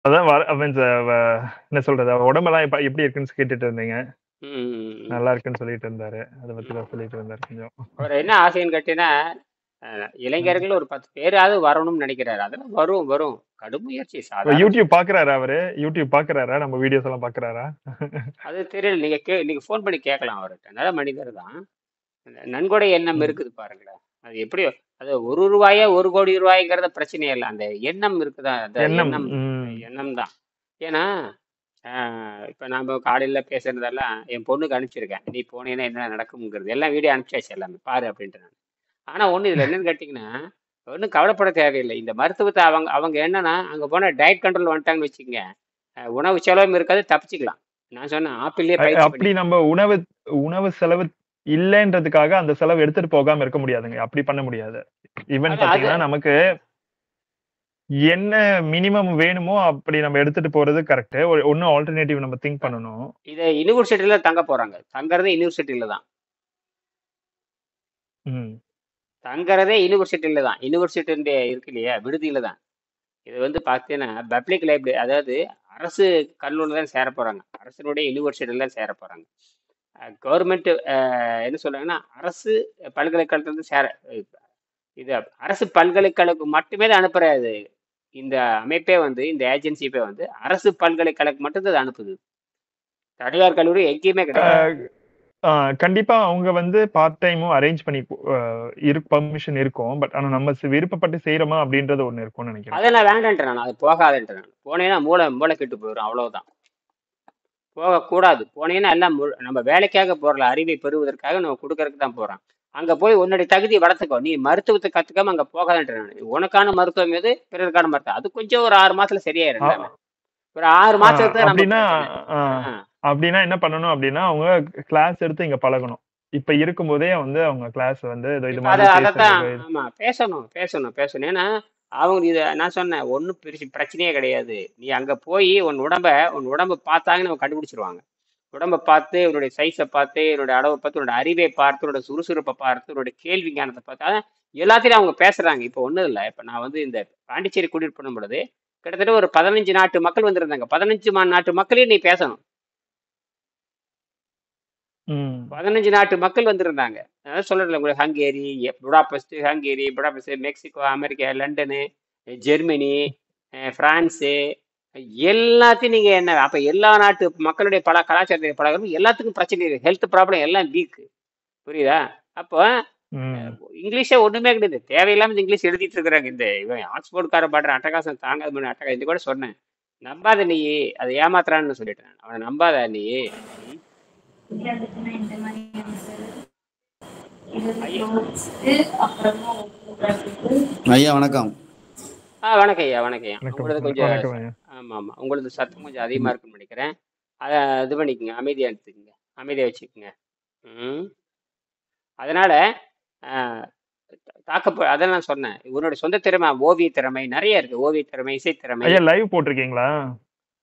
அதான் மீன்ஸ் என்ன சொல்றது, உடம்பெல்லாம் எப்படி இருக்குன்னு கேட்டுட்டு இருந்தீங்க. ம். நல்லா இருக்குன்னு சொல்லிட்டு இருந்தாரு. அதை பத்தி தான் சொல்லிட்டு இருந்தாரு கொஞ்சம். அவர் என்ன ஆசைன்னு கேட்டீங்கன்னா, இளைஞர்கள் ஒரு 10 பேராவது வரணும்னு நினைக்கிறாரு. அதெல்லாம் வரும் வரும். கடும் முயற்சி, சாதாரண யூடியூப் விஷயம். பாக்குறாரா அவரு? யூடியூப் பாக்குறாரா? நம்ம வீடியோஸ் எல்லாம் பாக்குறாரா? அது தெரியல. நீங்க ஃபோன் பண்ணி கேட்கலாம் அவர்கிட்ட. நல்ல மனிதர் தான். நன்கொடை எண்ணம் ம். இருக்குது பாருங்களேன். அது எப்படி, அது ரூ. 1 1,00,00,000 பிரச்சனையே இல்ல. அந்த எண்ணம் இருக்குதா, அந்த எண்ணம். எண்ணம் ம். எண்ணம் தான். ஏன்னா இப்ப நாம காலையில பேசுறதெல்லாம் என் பொண்ணுக்கு அனுப்பிச்சிருக்கேன். நீ போனீன்னா என்ன நடக்கும்ங்கிறது எல்லாம் வீடியோ அனுப்பிச்சாச்சு, எல்லாமே பாரு அப்படின்ட்டு நான். ஆனா ஒண்ணு இதுல என்னன்னு கேட்டீங்கன்னா, ஒன்றும் கவலைப்பட தேவையில்லை. இந்த மருத்துவத்தை அவங்க அவங்க என்னன்னா, அங்க போனா டயட் கண்ட்ரோல் வந்துட்டாங்கன்னு வச்சுக்கோங்க, உணவு செலவும் இருக்காது, தப்பிச்சுக்கலாம். நான் சொன்னேன் ஆப்பிள்லயே பயிற்சி அப்படி பண்ணிக்கலாம். நம்ம உணவு உணவு செலவு இல்லைன்றதுக்காக அந்த செலவு எடுத்துட்டு போகாம இருக்க முடியாதுங்க. அப்படி பண்ண முடியாது. ஈவன் அது அது பாத்தீங்கன்னா நமக்கு என்ன மினிமம் வேணுமோ அப்படி நம்ம எடுத்துட்டு போறது கரெக்ட். ஒன்னும் ஆல்டர்னேட்டிவ் நம்ம திங்க் இப்ப பண்ணணும். இதை யூனிவர்சிட்டியில தங்க போறாங்க. தங்கறதே யூனிவர்சிட்டியில தான். ம். தங்கறதே யூனிவர்சிட்டியில தான். யூனிவர்சிட்டி இருக்கு இல்லையா, விடுதியில தான். இது வந்து பார்த்தீங்கன்னா பப்ளிக் லைப்ரரி, அதாவது அரசு கல்லூரியில் தான் சேர போறாங்க. அரசனுடைய யூனிவர்சிட்டியில் தான் சேர போறாங்க. கவர்மெண்ட் என்ன சொல்றாங்கன்னா, அரசு பல்கலைக்கழகத்துல சேர, இது அரசு பல்கலைக்கழகம் மட்டுமே தான் அனுப்புறாது. இந்த அமைப்பே வந்து, இந்த ஏஜென்சிப்பே வந்து அரசு பல்கலைக்கழகம் மட்டும் தான் அனுப்புது. தனியார் கல்லூரி எங்கேயுமே கிடையாது. கண்டிப்பா அவங்க வந்து பார்ட் டைமும் அரேஞ்ச் பண்ணி பர்மிஷன் இருக்கும். பட் ஆனா நம்ம விருப்பப்பட்டு செய்யறோமா அப்படின்றது ஒண்ணு இருக்கும்னு நினைக்கிறேன். அதை நான் வேண்டான்ட்டேன், நான் அது போகாதுன்றேன். நான் போனேன்னா மூளை மூளை கெட்டு போயிடும், அவ்வளவுதான். போகக்கூடாது. போனீங்கன்னா எல்லாம் நம்ம வேலைக்காக போறல, அறிவை பெறுவதற்காக நம்ம கொடுக்கறதுக்கு தான் போறோம். அங்க போய் உன்னுடைய தகுதியை வளர்த்துக்கோ. நீ மருத்துவத்தை கத்துக்காம அங்க போகாதுன்ற நான். உனக்கான மருத்துவம் எது, பிறருக்கான மருத்துவம் அது கொஞ்சம் ஒரு 6 மாசத்துல சரியாயிரும் எல்லாமே. ஒரு 6 மாசத்துக்கு நம்ம அப்படின்னா பிரச்சனை. ஆஹ் ஆஹ் அப்படின்னா என்ன பண்ணணும் அப்படின்னா அவங்க கிளாஸ் எடுத்து இங்க பழகணும். இப்ப இருக்கும்போதே வந்து அவங்க கிளாஸ் வந்து இது இப்ப மாதிரி அதைத்தான், பேசுறது. ஆமா, பேசணும் பேசணும் பேசணும். ஏன்னா அவங்க இதை நான் சொன்னேன், ஒன்றும் பெருசு பிரச்சனையே கிடையாது. நீ அங்க போய் உன் உடம்ப பார்த்தாங்கன்னு அவங்க கண்டுபிடிச்சிருவாங்க. உடம்ப பார்த்து, உன்னுடைய சைஸை பார்த்து, என்னுடைய அளவை பார்த்து, உன்னோட அறிவை பார்த்து, உன்னோட சுறுசுறுப்பை பார்த்து, உன்னுடைய கேள்வி ஞானத்தை பார்த்து, அதான் எல்லாத்தையும் அவங்க பேசுறாங்க. இப்போ ஒன்றும் இல்லை. இப்போ நான் வந்து இந்த பாண்டிச்சேரி கூட்டிட்டு பண்ணும் பொழுது கிட்டத்தட்ட ஒரு 15 நாட்டு மக்கள் வந்திருந்தாங்க. 15 நாட்டு மக்களையும் நீ பேசணும். ம். 15 நாட்டு மக்கள் வந்திருந்தாங்க. அதான் சொல்றேன்ல உங்களுக்கு, Hungary, Budapest, Mexico, America, London, Germany, France, எல்லாத்தையும் நீங்க என்ன, அப்ப எல்லா நாட்டு மக்களுடைய பல கலாச்சாரத்தை பழகிறது, எல்லாத்துக்கும் பிரச்சனை இருக்கு. ஹெல்த் ப்ராப்ளம் எல்லாம் வீக். புரியுதா? அப்போ ம். இங்கிலீஷே ஒண்ணுமே கிடையாது. தேவையில்லாம இந்த இங்கிலீஷ் எழுதிட்டு இருக்கிறாங்க. இந்த இவன் ஆக்ஸ்போர்ட்கார பாடுற அட்டகாசம் தாங்காது பண்ண அட்டகாசம். இது கூட சொன்னேன், நம்பாத நீ, அதை ஏமாத்துறான்னு சொல்லிட்டேன். அவனை நம்பாத நீ. ம். ஐயா, ஐயா வணக்கம். வணக்கம் ஐயா, வணக்கம் ஐயா. வணக்கம் உங்களது கொஞ்சம் வணக்கம் ஐயா. ஆமா ஆமா, உங்களது சத்தம் கொஞ்சம் அதிகமா இருக்குன்னு நினைக்கிறேன். அதை இது பண்ணிக்கோங்க, அமைதியா எடுத்துக்கங்க, அமைதியா வச்சுக்கோங்க. ம். அதனால அதான் நான் சொன்னேன், உன்னோட சொந்த திறமை, ஓவிய திறமை நிறைய இருக்கு. ஓவிய திறமை, இசைத்திறமை. ஐயா லைவ் போட்டிருக்கீங்களா?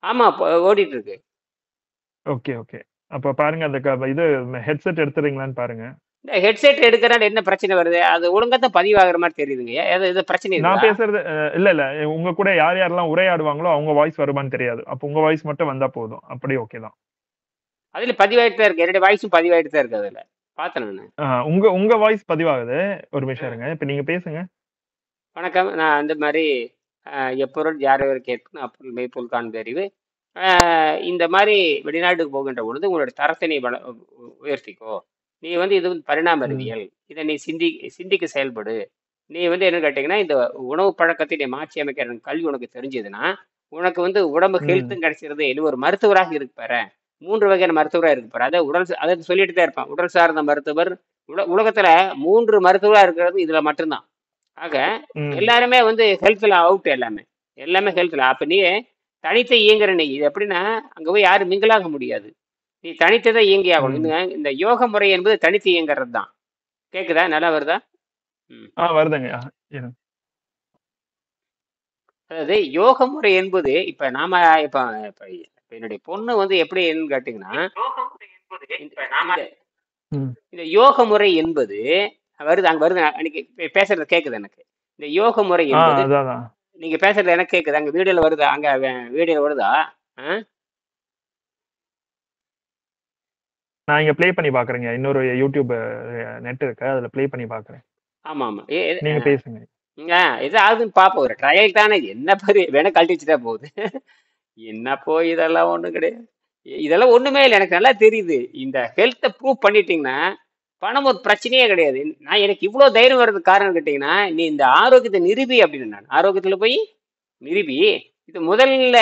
ஆமா, ஓடிட்டு இருக்கு. Okay okay. அப்ப பாருங்க அந்த இது ஹெட்செட் எடுத்துறீங்களான்னு பாருங்க. இந்த ஹெட்செட் எடுக்கிறனால என்ன பிரச்சனை வருது? அது ஒழுங்காத்தான் பதிவாகிற மாதிரி தெரியுதுங்க. இது பிரச்சனை நான் இருக்குதா? பேசுறது இல்ல இல்ல, உங்க கூட யார் யாரெல்லாம் உரையாடுவாங்களோ அவங்க வாய்ஸ் வருமான்னு தெரியாது. அப்ப உங்க வாய்ஸ் மட்டும் வந்தா போதும். அப்படி ஓகே தான். அதுல பதிவாயிட்டு தான் இருக்கு, என்னுடைய வாய்ஸும் பதிவாயிட்டு தான் இருக்கு அதுல. பார்த்தேன் நான். உங்க உங்க வாய்ஸ் பதிவாகுது. ஒரு நிமிஷம் இருங்க. இப்ப நீங்க பேசுங்க. வணக்கம். நான் அந்த மாதிரி எப்பொருள் யாரவர் கேட்கும் அப்பொருள் மெய்ப்பொருள் காண்பது அறிவு. இந்த மாதிரி வெளிநாட்டுக்கு போகின்ற பொழுது உங்களோட தரத்தை நீ உயர்த்திக்கோ. நீ வந்து இது வந்து பரிணாம ம். அறிவியல், இதை நீ சிந்திக்க செயல்படு. நீ வந்து என்ன கேட்டீங்கன்னா, இந்த உணவு பழக்கத்தை நீ மாற்றி அமைக்கிற கல்வி உனக்கு தெரிஞ்சதுன்னா, உனக்கு வந்து உடம்பு ம். ஹெல்த்தும் கிடைச்சிருது. இது ஒரு மருத்துவராக இருப்பாரு. 3 வகையான மருத்துவராக இருப்பாரு. அதை அதை சொல்லிட்டு தான் இருப்பான். உடல் சார்ந்த மருத்துவர். உலகத்துல 3 மருத்துவரா இருக்கிறது இதுல மட்டும்தான். ஆக ம். எல்லாருமே வந்து ஹெல்த்ல அவுட், எல்லாமே எல்லாமே ஹெல்த்ல. அப்ப நீ தனித்து இயங்குற, நீ இது எப்படின்னா அங்க போய் யாரும் மிங்கிளாக முடியாது. நீ தனித்ததான் இயங்கி ஆகணும். ம். இந்த யோக முறை என்பது தனித்து இயங்குறது தான். கேக்குதா? நல்லா வருதா? ம். வருதுங்க. அதாவது யோக முறை என்பது, இப்ப நாம இப்ப இப்ப இப்ப என்னுடைய பொண்ணு வந்து எப்படி என்னன்னு கேட்டீங்கன்னா, இந்த ம். இந்த யோக முறை என்பது வருது, அங்க வருது. அன்னைக்கு பேசுறது கேக்குது எனக்கு. இந்த யோக முறை என்பது அதான் நீங்க பேசுறது எனக்கு கேக்குது. அங்க வீடியோல வருதா? அங்க வீடியோல வருதா? ஆ? நான் இங்க ப்ளே பண்ணி பாக்குறேங்க. இன்னொரு யூடியூப் நெட் இருக்கு. அதுல ப்ளே பண்ணி பாக்குறேன். ஆமா ஆமா. நீங்க பேசுங்க. எது ஆகுதுன்னு பாப்போம். ஒரு ட்ரையல் தானே, என்ன பெரிய வேணா கழட்டி வச்சுட்டா போகுது. என்னப்போ இதெல்லாம் ஒண்ணும் கிடையாது. இதெல்லாம் ஒண்ணுமே இல்லை, எனக்கு நல்லா தெரியுது. இந்த ஹெல்த்தை ப்ரூவ் பண்ணிட்டீங்கன்னா பணம் ஒரு பிரச்சனையே கிடையாது. நான் எனக்கு இவ்வளவு தைரியம் வர்றதுக்கு காரணம் கேட்டீங்கன்னா, நீ இந்த ஆரோக்கியத்தை நிரூபி அப்படின்னு. நான் ஆரோக்கியத்துல போய் நிரூபி. இது முதல்ல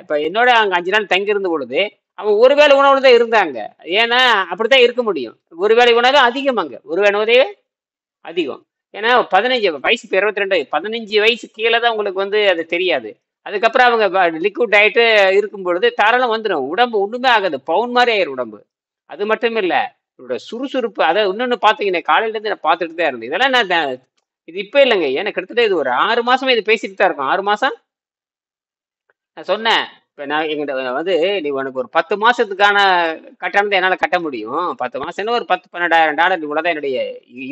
இப்ப என்னோட அங்க 5 நாள் தங்கி இருந்த பொழுது அவன் ஒருவேளை உணவுல தான் இருந்தாங்க. ஏன்னா அப்படித்தான் இருக்க முடியும். ஒருவேளை உணவு அதிகம், அங்க ஒருவேளை உணவே அதிகம். ஏன்னா 15 வயசு, இப்போ 22, 15 வயசு கீழே தான் உங்களுக்கு வந்து அது தெரியாது. அதுக்கப்புறம் அவங்க லிக்விட் டயட்டு இருக்கும் பொழுது தாராளம் வந்துடும். உடம்பு ஒண்ணுமே ஆகாது, பவுன் மாதிரி ஆயிரும் உடம்பு. அது மட்டும் இல்ல, இவரோட சுறுசுறுப்பு. அதாவது இன்னொன்னு பாத்தீங்கன்னா, காலையில இருந்து நான் பார்த்துட்டு தான் இருந்தேன். இதெல்லாம் இது இப்ப இல்லைங்க, எனக்கு கிட்டத்தட்ட இது ஒரு 6 மாசமா இது பேசிட்டு தான் இருக்கோம். 6 மாசம் நான் சொன்னேன். இப்ப நான் எங்கிட்ட வந்து, நீ உனக்கு ஒரு 10 மாசத்துக்கான கட்டணத்தை என்னால கட்ட முடியும். 10 மாசம்னா ஒரு $10,000-12,000 இவ்வளவுதான் என்னுடைய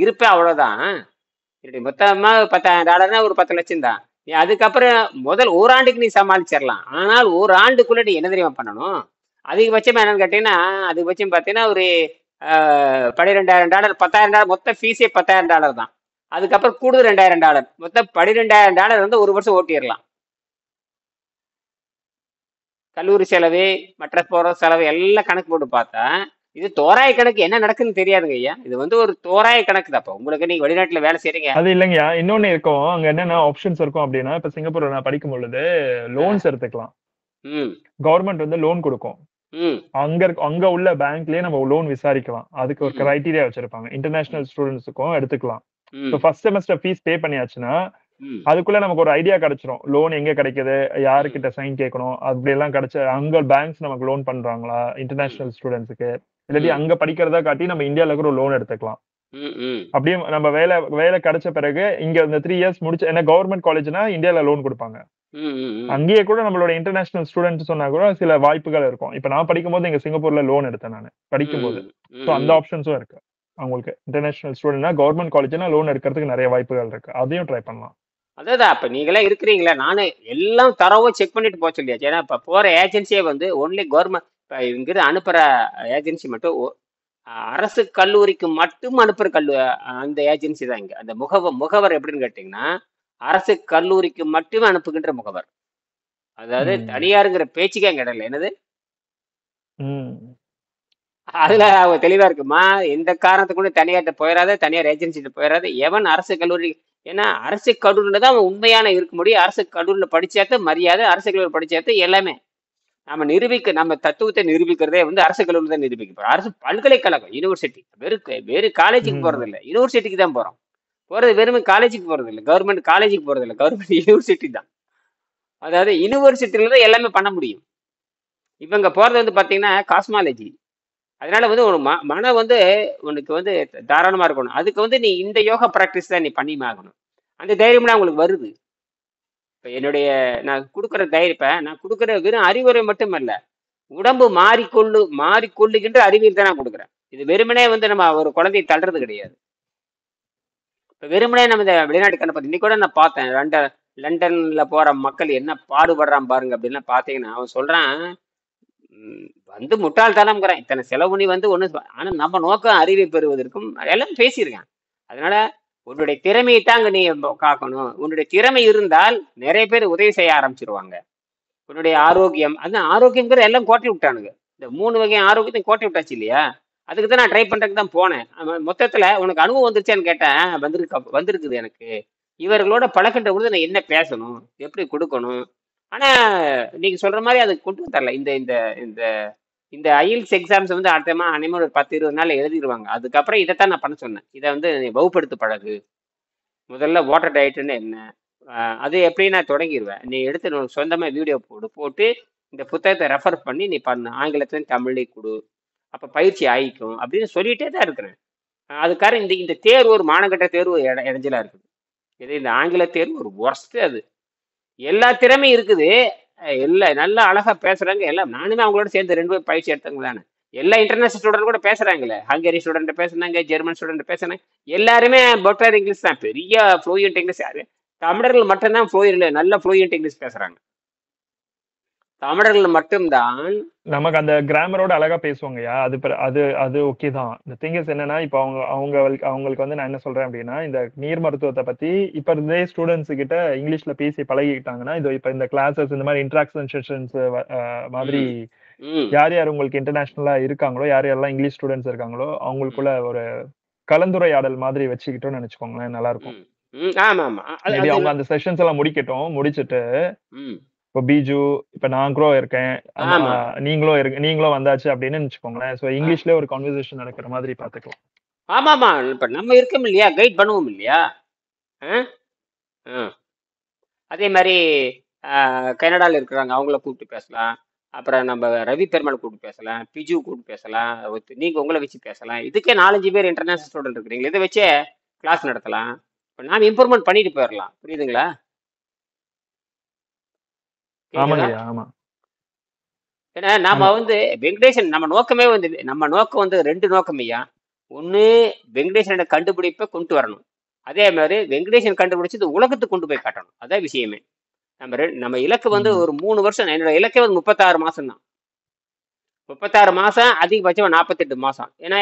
இருப்பே, அவ்வளவுதான். என்னுடைய மொத்தமா $10,000 ஒரு 10 லட்சம் தான். நீ அதுக்கப்புறம் முதல் ஓராண்டுக்கு நீ சமாளிச்சிடலாம். ஆனால் ஒரு ஆண்டுக்குள்ள நீ என்ன தெரியுமா பண்ணணும்? அதிகபட்சமா என்னன்னு கேட்டீங்கன்னா, அதிகபட்சம் பார்த்தீங்கன்னா ஒரு $12,000, $10,000, மொத்த ஃபீஸே $10,000 தான். அதுக்கப்புறம் கூடுதல் $2,000, மொத்தம் $12,000 வந்து ஒரு வருஷம் ஓட்டிடலாம். கல்லூரி செலவு, மற்ற போற செலவு எல்லாம் கணக்கு போட்டு பார்த்தா, இது தோராய கணக்கு. என்ன நடக்குன்னு தெரியாதுங்க ஐயா. இது வந்து ஒரு தோராய கணக்கு தான். உங்களுக்கு நீங்க வெளிநாட்டுல வேலை செய்றீங்க. அது இல்லைங்கய்யா, இன்னொன்னு இருக்கும். அங்க என்னென்ன ஆப்ஷன்ஸ் இருக்கும் அப்படின்னா, இப்ப சிங்கப்பூர்ல நான் படிக்கும் பொழுது லோன்ஸ் எடுத்துக்கலாம். ம் கவர்மெண்ட் வந்து லோன் கொடுக்கும். ம் அங்க உள்ள பேங்க்லயே நம்ம லோன் விசாரிக்கலாம். அதுக்கு ஒரு ம் கிரைட்டீரியா வச்சிருப்பாங்க. இன்டர்நேஷனல் ஸ்டூடெண்ட்ஸுக்கும் எடுத்துக்கலாம். இப்போ ம் ஃபர்ஸ்ட் செமஸ்டர் ஃபீஸ் பே பண்ணியாச்சுன்னா, ம் அதுக்குள்ள நமக்கு ஒரு ஐடியா கிடைச்சிரும். லோன் எங்க கிடைக்குது, ம் யாருக்கிட்ட சைன் கேட்கணும், அப்படி எல்லாம் கிடைச்ச அங்க பேங்க்ஸ் நமக்கு லோன் பண்றாங்களா ம் இன்டர்நேஷனல் ஸ்டூடெண்ட்ஸுக்கு, இல்லாட்டி ம் அங்க படிக்கிறதா காட்டி நம்ம இந்தியால கூட ஒரு லோன் எடுத்துக்கலாம். ம் ம் அப்படியே நம்ம வேலை வேலை கிடைச்ச பிறகு இங்க இந்த 3 இயர்ஸ் முடிச்சு, ஏன்னா கவர்மெண்ட் காலேஜ்னா இந்தியால லோன் கொடுப்பாங்க. ம் ம் அங்கேயே கூட நம்மளோட இன்டர்நேஷனல் ஸ்டூடெண்ட் சொன்னா கூட சில வாய்ப்புகள் இருக்கும். இப்ப நான் படிக்கும்போது இங்க சிங்கப்பூர்ல லோன் எடுத்தேன் நானு படிக்கும்போது. சோ அந்த ம் ஆப்ஷன்ஸும் இருக்கு. அவங்களுக்கு இன்டர்நேஷனல் ஸ்டூடெண்ட்னா கவர்மெண்ட் காலேஜ்னா லோன் எடுக்கிறதுக்கு நிறைய வாய்ப்புகள் இருக்கு. அதையும் ட்ரை பண்ணலாம். அதான் அப்ப நீங்களே இருக்கிறீங்களா? நானு எல்லாம் தரவா செக் பண்ணிட்டு போக சொல்லியாச்சு. ஏன்னா இப்ப போற ஏஜென்சியே வந்து ஒன்லி கவர்மெண்ட். இப்ப இங்கிருந்து அனுப்புற ஏஜென்சி மட்டும் அரசு கல்லூரிக்கு மட்டும் அனுப்புற அந்த ஏஜென்சி தான் இங்க. அந்த முகவர் எப்படின்னு கேட்டீங்கன்னா, அரசு கல்லூரிக்கு மட்டுமே அனுப்புகின்ற முகவர். அதாவது ம். தனியாருங்கிற பேச்சுக்கே அங்க இடம் இல்லை. என்னது? ம். அதுல அவங்க தெளிவா இருக்குமா, எந்த காரணத்தை கூட தனியார்ட்ட போயிடாத, தனியார் ஏஜென்சிட்ட போயிடாத. எவன் அரசு கல்லூரி, ஏன்னா அரசு கல்லூரியில தான் அவன் உண்மையான இருக்க முடியும். அரசு கல்லூரியில படிச்சாத்த மரியாதை, அரசு கல்லூரி படிச்சாத்த எல்லாமே. நம்ம தத்துவத்தை நிரூபிக்கிறதே வந்து அரசு கல்லூரியில் தான் நிரூபிக்க போறோம். அரசு பல்கலைக்கழகம், யூனிவர்சிட்டி. வேறு காலேஜுக்கு போறது ம். இல்லை, யூனிவர்சிட்டிக்கு தான் போறோம். போறது வெறும் காலேஜுக்கு போறது இல்லை, கவர்மெண்ட் காலேஜுக்கு போறது இல்லை, கவர்மெண்ட் யூனிவர்சிட்டி தான். அதாவது யூனிவர்சிட்டியில தான் எல்லாமே பண்ண முடியும். இவங்க போறது வந்து பாத்தீங்கன்னா காஸ்மாலஜி. அதனால வந்து ஒரு மனம் வந்து உனக்கு வந்து தாராளமா இருக்கணும். அதுக்கு வந்து நீ இந்த யோகா பிராக்டிஸ் தான் நீ பண்ணியும் ஆகணும். அந்த தைரியம்லாம் உங்களுக்கு வருது. இப்ப நான் கொடுக்குற தைரியம், இப்ப நான் கொடுக்குற வெறும் அறிவுரை மட்டும் அல்ல, உடம்பு மாறிக்கொள்ளுகின்ற அறிவியல் தான் நான் கொடுக்குறேன். இது வெறுமனே வந்து நம்ம ஒரு குழந்தையை தள்ளுறது கிடையாது. இப்ப வெறுமனே நம்ம இந்த வெளிநாட்டுக்கு அனுப்புறது. இன்னைக்கு கூட நான் பார்த்தேன், லண்டன்ல போற மக்கள் என்ன பாடுபடுறான் பாருங்க அப்படின்னு பார்த்தீங்கன்னா, அவன் சொல்றான், வந்து முட்டாள்தனம்ங்கிறேன், இத்தனை செலவு பண்ணி வந்து ஒண்ணு. ஆனா நம்ம நோக்கம் அறிவை பெறுவதற்கும் எல்லாம் பேசியிருக்கேன். அதனால உன்னுடைய திறமையை தான் அங்க நீ காக்கணும். உன்னுடைய திறமை இருந்தால் நிறைய பேர் உதவி செய்ய ஆரம்பிச்சிருவாங்க. உன்னுடைய ஆரோக்கியம், அதான் ஆரோக்கியம்ங்கிற எல்லாம் கோட்டை விட்டானுங்க. இந்த 3 வகை ஆரோக்கியத்தையும் கோட்டை விட்டாச்சு இல்லையா? அதுக்கு தான் நான் ட்ரை பண்றதுக்கு தான் போனேன். மொத்தத்துல உனக்கு அனுபவம் வந்துருச்சான்னு கேட்டேன். வந்திருக்குது எனக்கு. இவர்களோட பழகின்ற பொழுது நான் என்ன பேசணும், எப்படி கொடுக்கணும். ஆனா நீங்க சொல்ற மாதிரி அதை கொண்டு வந்துடல. இந்த இந்த இந்த இந்த ஐஎல்ஸ் எக்ஸாம்ஸ் வந்து அடுத்தமா அனிமேல் ஒரு 10-20 நாள் எழுதிடுவாங்க. அதுக்கப்புறம் இதைத்தான் நான் பண்ண சொன்னேன். இதை வந்து நீ வகுப்படுத்து பழகு. முதல்ல வாட்டர் டயட்னு என்ன, அது எப்படி நான் தொடங்கிடுவேன். நீ எடுத்து உனக்கு சொந்தமா வீடியோ போட்டு இந்த புத்தகத்தை ரெஃபர் பண்ணி நீ பண்ணு. ஆங்கிலத்திலும் தமிழ்லையும் கொடு. அப்ப பயிற்சி ஆயிக்கும் அப்படின்னு சொல்லிட்டே தான் இருக்கிறேன். அதுக்காக இந்த இந்த தேர்வு ஒரு மானக்கட்ட தேர்வு இடைஞ்சலா இருக்குது. இது இந்த ஆங்கில தேர்வு ஒரு ஒர்ஸ்ட். அது எல்லா திறமையும் இருக்குது. எல்லாம் நல்லா அழகா பேசுறாங்க. எல்லாம் நானுமே அவங்களோட சேர்ந்து 2 பேர் பயிற்சி எடுத்தவங்க தானே. எல்லா இன்டர்நேஷனல் ஸ்டூடெண்ட் கூட பேசுறாங்களே. ஹங்கேரி ஸ்டூடெண்ட் பேசுனாங்க, ஜெர்மன் ஸ்டூடெண்ட் பேசுனாங்க. எல்லாருமே பெட்டர் இங்கிலீஷ் தான், பெரிய ஃப்ளூயன்ட் இங்கிலீஷ். யாரு தமிழர்கள் மட்டும்தான் நல்ல ஃப்ளூயன்ட் இங்கிலீஷ் பேசுறாங்க. தமிழர்கள் மட்டும்தான். நமக்கு அந்த கிராமரோட அழகா பேசுவாங்கய்யா. அது அது ஓகே தான். இந்த திங் இஸ் என்னன்னா, இப்போ அவங்களுக்கு வந்து நான் என்ன சொல்றேன் அப்படின்னா, இந்த நீர் மருத்துவத்தை பத்தி இப்ப இருந்தே ஸ்டூடெண்ட்ஸ் கிட்ட இங்கிலீஷ்ல பேசி பழகிக்கிட்டாங்கன்னா, இது இப்ப இந்த கிளாஸஸ் இந்த மாதிரி இன்டராக்ஷன் செஷன்ஸ் மாதிரி ம் ம் யார் யார் உங்களுக்கு இன்டர்நேஷனலா இருக்காங்களோ, யார் யாரெல்லாம் இங்கிலீஷ் ஸ்டூடெண்ட்ஸ் இருக்காங்களோ, ம் அவங்களுக்குள்ள ஒரு கலந்துரையாடல் மாதிரி வச்சுக்கிட்டோம்னு நினைச்சுக்கோங்களேன், நல்லா இருக்கும். ம் ம் ஆமா ஆமா அது மேபி அது அவங்க அந்த செஷன்ஸ் எல்லாம் முடிச்சிட்டு ம் இப்போ பிஜு இப்ப நான் கூட இருக்கேன், ஆமா நீங்களும் வந்தாச்சு அப்படின்னு வச்சுக்கோங்களேன். ஸோ ஆ, இங்கிலீஷ்ல ஒரு கான்வர்சேஷன் நடக்கிற மாதிரி பாத்துக்கலாம். ஆமா ஆமா இப்ப நம்ம இருக்கோம் இல்லையா, கைட் பண்ணுவோம் இல்லையா. ஆ? ஆ. அதே மாதிரி கனடால இருக்கிறாங்க, அவங்கள கூப்பிட்டு பேசலாம். அப்புறம் நம்ம ரவி பெருமாள் கூப்பிட்டு பேசலாம், பிஜு கூப்பிட்டு பேசலாம், நீங்க உங்களை வச்சு பேசலாம். இதுக்கே 4-5 பேர் இன்டர்நேஷனல் ஸ்டூடெண்ட் இருக்கிறீங்களா, இதை வச்சே கிளாஸ் நடத்தலாம். இப்போ நாம இம்ப்ரூவ்மெண்ட் பண்ணிட்டு போயிடலாம். புரியுதுங்களா? கேக்குதா? ஆமாங்கய்யா, ஆமா ஏன்னா நாம ஆமா. வந்து வெங்கடேசன், நம்ம நோக்கம் வந்து 2 நோக்கம் ஐயா. ஒண்ணு, வெங்கடேசனோட கண்டுபிடிப்பை கொண்டு வரணும். அதே மாதிரி வெங்கடேசன் கண்டுபிடிச்சு இது உலகத்துக்கு கொண்டு போய் காட்டணும். அதான் விஷயமே. நம்ம இலக்கு வந்து ம். ஒரு 3 வருஷம். என்னோட இலக்கே வந்து 36 மாசம் தான். 36 மாசம், அதிகபட்சம் 48 மாசம். ஏன்னா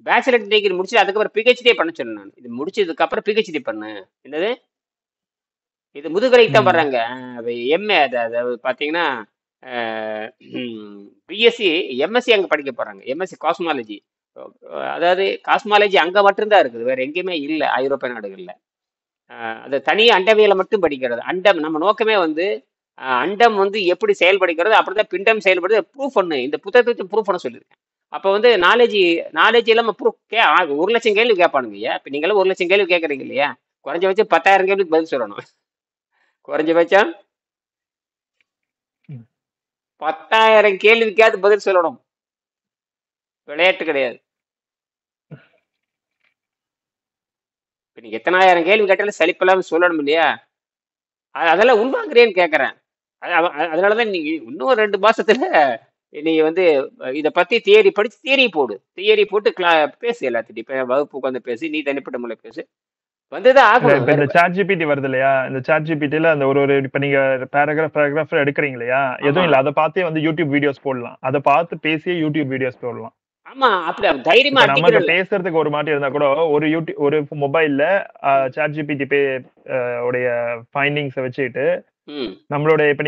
பேச்சுலர் டிகிரி முடிச்சு அதுக்கப்புறம் பிஹெச்டியே பண்ண சொன்னேன் நான். இது முடிச்சதுக்கு அப்புறம் பிஹெச்டி பண்ணு. என்னது, இது முதுகலைக்கு தான் ம். வர்றாங்க. எம்ஏ அது பார்த்தீங்கன்னா பிஎஸ்சி, எம்எஸ்சி அங்கே படிக்க போறாங்க. MSc cosmology. அதாவது காஸ்மாலஜி அங்கே மட்டும்தான் இருக்குது, வேற எங்கேயுமே இல்லை ஐரோப்பிய நாடுகளில். அது தனி அண்டவியலை மட்டும் படிக்கிறது. அண்டம் நம்ம நோக்கமே வந்து அண்டம் வந்து எப்படி செயல்படுகிறது, அப்படிதான் பிண்டம் செயல்படுது ப்ரூஃப் பண்ணு. இந்த புத்தகத்தை ப்ரூஃப் பண்ண சொல்லியிருக்கேன். அப்போ வந்து நாலேஜ் இல்லாமல் ப்ரூஃப் 1,00,000 கேள்வி கேட்பானுங்க ஐயா. இப்போ நீங்களும் 1,00,000 கேள்வி கேட்குறீங்க இல்லையா, குறைஞ்சபட்சம் 10,000 கேள்விக்கு பதில் சொல்லணும். குறைஞ்சபட்சம் ம். 10,000 கேள்விக்காவது பதில் சொல்லணும். விளையாட்டு கிடையாது. இப்போ நீங்க எத்தனாயிரம் கேள்வி கேட்டாலும் சலிப்பெல்லாம் சொல்லணும் இல்லையா. அதெல்லாம் உள்வாங்குறேன்னு கேட்கறேன். அதனாலதான் நீங்க இன்னும் 2 மாசத்துல நீ வந்து இதை பத்தி தியரி படிச்சு தியரி போட்டு பேசு எல்லாத்திட்டையும். இப்ப வகுப்பு உட்காந்து பேசி, நீ தனிப்பட்ட முறை பேசு. வந்துதான் ஆகணும். இப்ப இந்த சாட் ஜிபிடி வருது இல்லையா, இந்த சாட் ஜிபிடில அந்த ஒரு இப்ப நீங்க பேராகிராஃப் எடுக்கிறீங்க இல்லையா, ஆமா எதுவும் இல்ல, அதை பார்த்தே வந்து யூடியூப் வீடியோஸ் போடலாம். அதை பார்த்து பேசியே யூடியூப் வீடியோஸ் போடலாம். ஆமா அப்படி தைரியமா இப்ப நமக்கு அடிக்கிறல்ல. பேசுறதுக்கு ஒரு மாட்டி இருந்தா கூட ஒரு மொபைல்ல சாட் ஜிபிடி உடைய ஃபைண்டிங்ஸை வச்சுட்டு ம் நம்மளுடைய இப்ப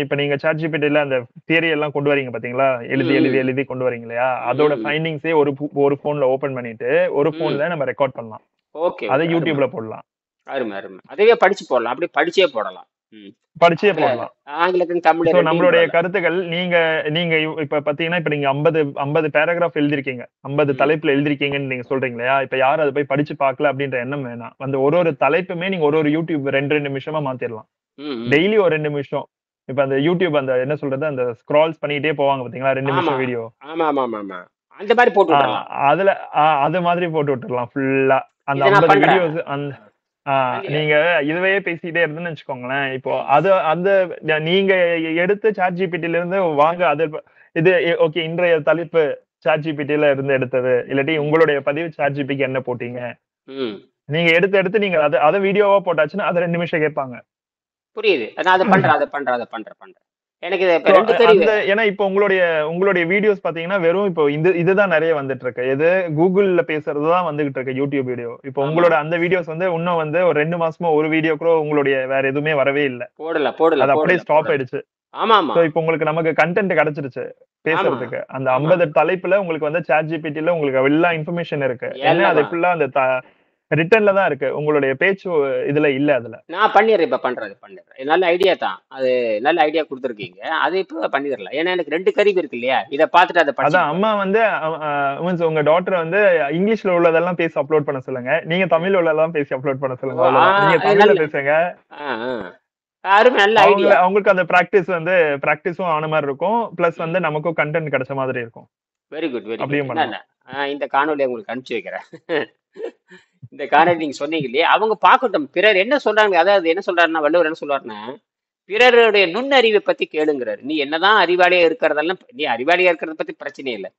இப்ப நீங்க சாட் ஜிபிடில அந்த தியரி எல்லாம் கொண்டு வரீங்க பாத்தீங்களா, எழுதி ம் எழுதி எழுதி கொண்டு வரீங்க இல்லையா, அதோட ம் ஃபைண்டிங்ஸே ஒரு போன்ல ஓபன் பண்ணிட்டு ஒரு ம் போன்ல நம்ம ரெக்கார்ட் பண்ணலாம். ஓகே அதை ஓகே, அருமை யூடியூப்ல போடலாம். அருமை அருமை. அதுவே படிச்சு போடலாம், அப்படி படிச்சே போடலாம். ம் படிச்சே ஆங்கில போடலாம். ஆங்கிலத்தின் தமிழ் சோ ரெண்டையும் நம்மளுடைய போடலாம். கருத்துக்கள் நீங்க நீங்க இப்ப பாத்தீங்கன்னா, இப்ப நீங்க 50 பேராகிராஃப் எழுதிருக்கீங்க, 50 ம் தலைப்புல எழுதிருக்கீங்கன்னு நீங்க சொல்றீங்க இல்லையா, இப்ப யாரும் அதை போய் படிச்சு பார்க்கல அப்படின்ற எண்ணம் வேணாம். அந்த ஒரு தலைப்புமே நீங்க ஒரு யூடியூப் 2 நிமிஷமா மாத்திரலாம். ம் ம் டெய்லி ஒரு 2 நிமிஷம். இப்ப அந்த யூடியூப் அந்த என்ன சொல்றது, அந்த ஸ்க்ரால்ஸ் பண்ணிட்டே போவாங்க பாத்தீங்களா, 2 ஆமா நிமிஷம் வீடியோ. ஆமா ஆமா ஆமா ஆமா, அந்த மாதிரி போட்டு ஆ விட்டுறலாம். அதுல அது மாதிரி போட்டு விட்டுறலாம் ஃபுல்லா. அந்த இதை நான் 50 பண்றேன். வீடியோஸ் அந்த அங்க- நீங்க இதுவே பேசிட்டே இருந்துன்னு வச்சுக்கோங்களேன். இப்போ ம் அந்த நீங்க எடுத்து சாட் ஜிபிடில இருந்து வாங்க அது இது ஓகே, இன்றைய தலைப்பு சாட் ஜிபிடில இருந்து எடுத்தது. இல்லாட்டி ம் உங்களுடைய பதிவு சாட் ஜிபிக்கு என்ன போட்டீங்க? ம் நீங்க எடுத்து நீங்க அத வீடியோவா போட்டாச்சுன்னா அத 2 நிமிஷம் கேட்பாங்க. புரியுது. நான் அதை பண்றேன். எனக்கு இது இப்ப சோ 2 கருவி. ஏன்னா இப்போ உங்களுடைய வீடியோஸ் பாத்தீங்கன்னா வெறும் இப்போ இதுதான் நிறைய வந்துட்டு இருக்கு. எது கூகுள்ல பேசுறதுதான் வந்துகிட்டு இருக்கு யூடியூப் வீடியோ. இப்போ ஆமா, உங்களோட அந்த வீடியோஸ் வந்து இன்னும் வந்து ஒரு 2 மாசமா ஒரு வீடியோ கூட உங்களுடைய வேற எதுவுமே வரவே இல்ல. போடல போடல அது அப்படியே போடல ஸ்டாப் போடல. ஆயிடுச்சு. ஆமா ஆமா சோ இப்போ நமக்கு கண்டென்ட் கிடைச்சிருச்சு ஆமா பேசுறதுக்கு. அந்த ஆமா 50 தலைப்புல உங்களுக்கு வந்து சாட் ஜிபிடில உங்களுக்கு எல்லா இன்ஃபர்மேஷன் இருக்கு. என்ன அது எல்லாம் ஃபுல்லா அந்த ரிட்டன்ல தான் இருக்கு. உங்களுடைய பேச்சு இதுல இல்ல அதுல. நான் பண்ணிடுறேன். இப்ப பண்ணிடுறேன். நல்ல ஐடியா தான் அது. நல்ல ஐடியா கொடுத்துருக்கீங்க. அது இப்போ பண்ணிடலாம். ஏன்னா எனக்கு 2 கருவி இருக்கு இல்லையா, இதை பார்த்துட்டு அதை அதான் படிச்சுட்டு அம்மா போயிடலாம். வந்து மீன்ஸ் உங்க டாட்டர் வந்து இங்கிலீஷ்ல உள்ளதெல்லாம் பேசி அப்லோட் பண்ண சொல்லுங்க. நீங்க தமிழ்ல உள்ளதெல்லாம் பேசி அப்லோட் பண்ண ஓ சொல்லுங்க. அவ்வளவுதான். நீங்க தமிழ்ல நல்ல பேசுங்க. ஆ ஆ அருமை, நல்ல ஐடியா. அவங்களுக்கு அந்த பிராக்டிஸும் ஆன மாதிரி இருக்கும். பிளஸ் வந்து நமக்கும் கண்டென்ட் கிடைச்ச மாதிரி இருக்கும். Very good very good. அப்படியும் என்ன பண்ணலாம். இந்த காணொலியை உங்களுக்கு அனுப்பிச்சு வைக்கிறேன். இந்த காணொலி நீங்க சொன்னீங்க இல்லையா, அவங்க பார்க்கட்டும் பிறர் என்ன சொல்றாங்க. அதாவது என்ன சொல்றாருன்னா, வள்ளுவர் என்ன சொல்றாருன்னா, பிறருடைய நுண்ணறிவை பத்தி கேளுங்கிறாரு. நீ என்னதான் அறிவாளியா இருக்கிறதெல்லாம், நீ அறிவாளியா இருக்கிறத பத்தி பிரச்சனை இல்லை,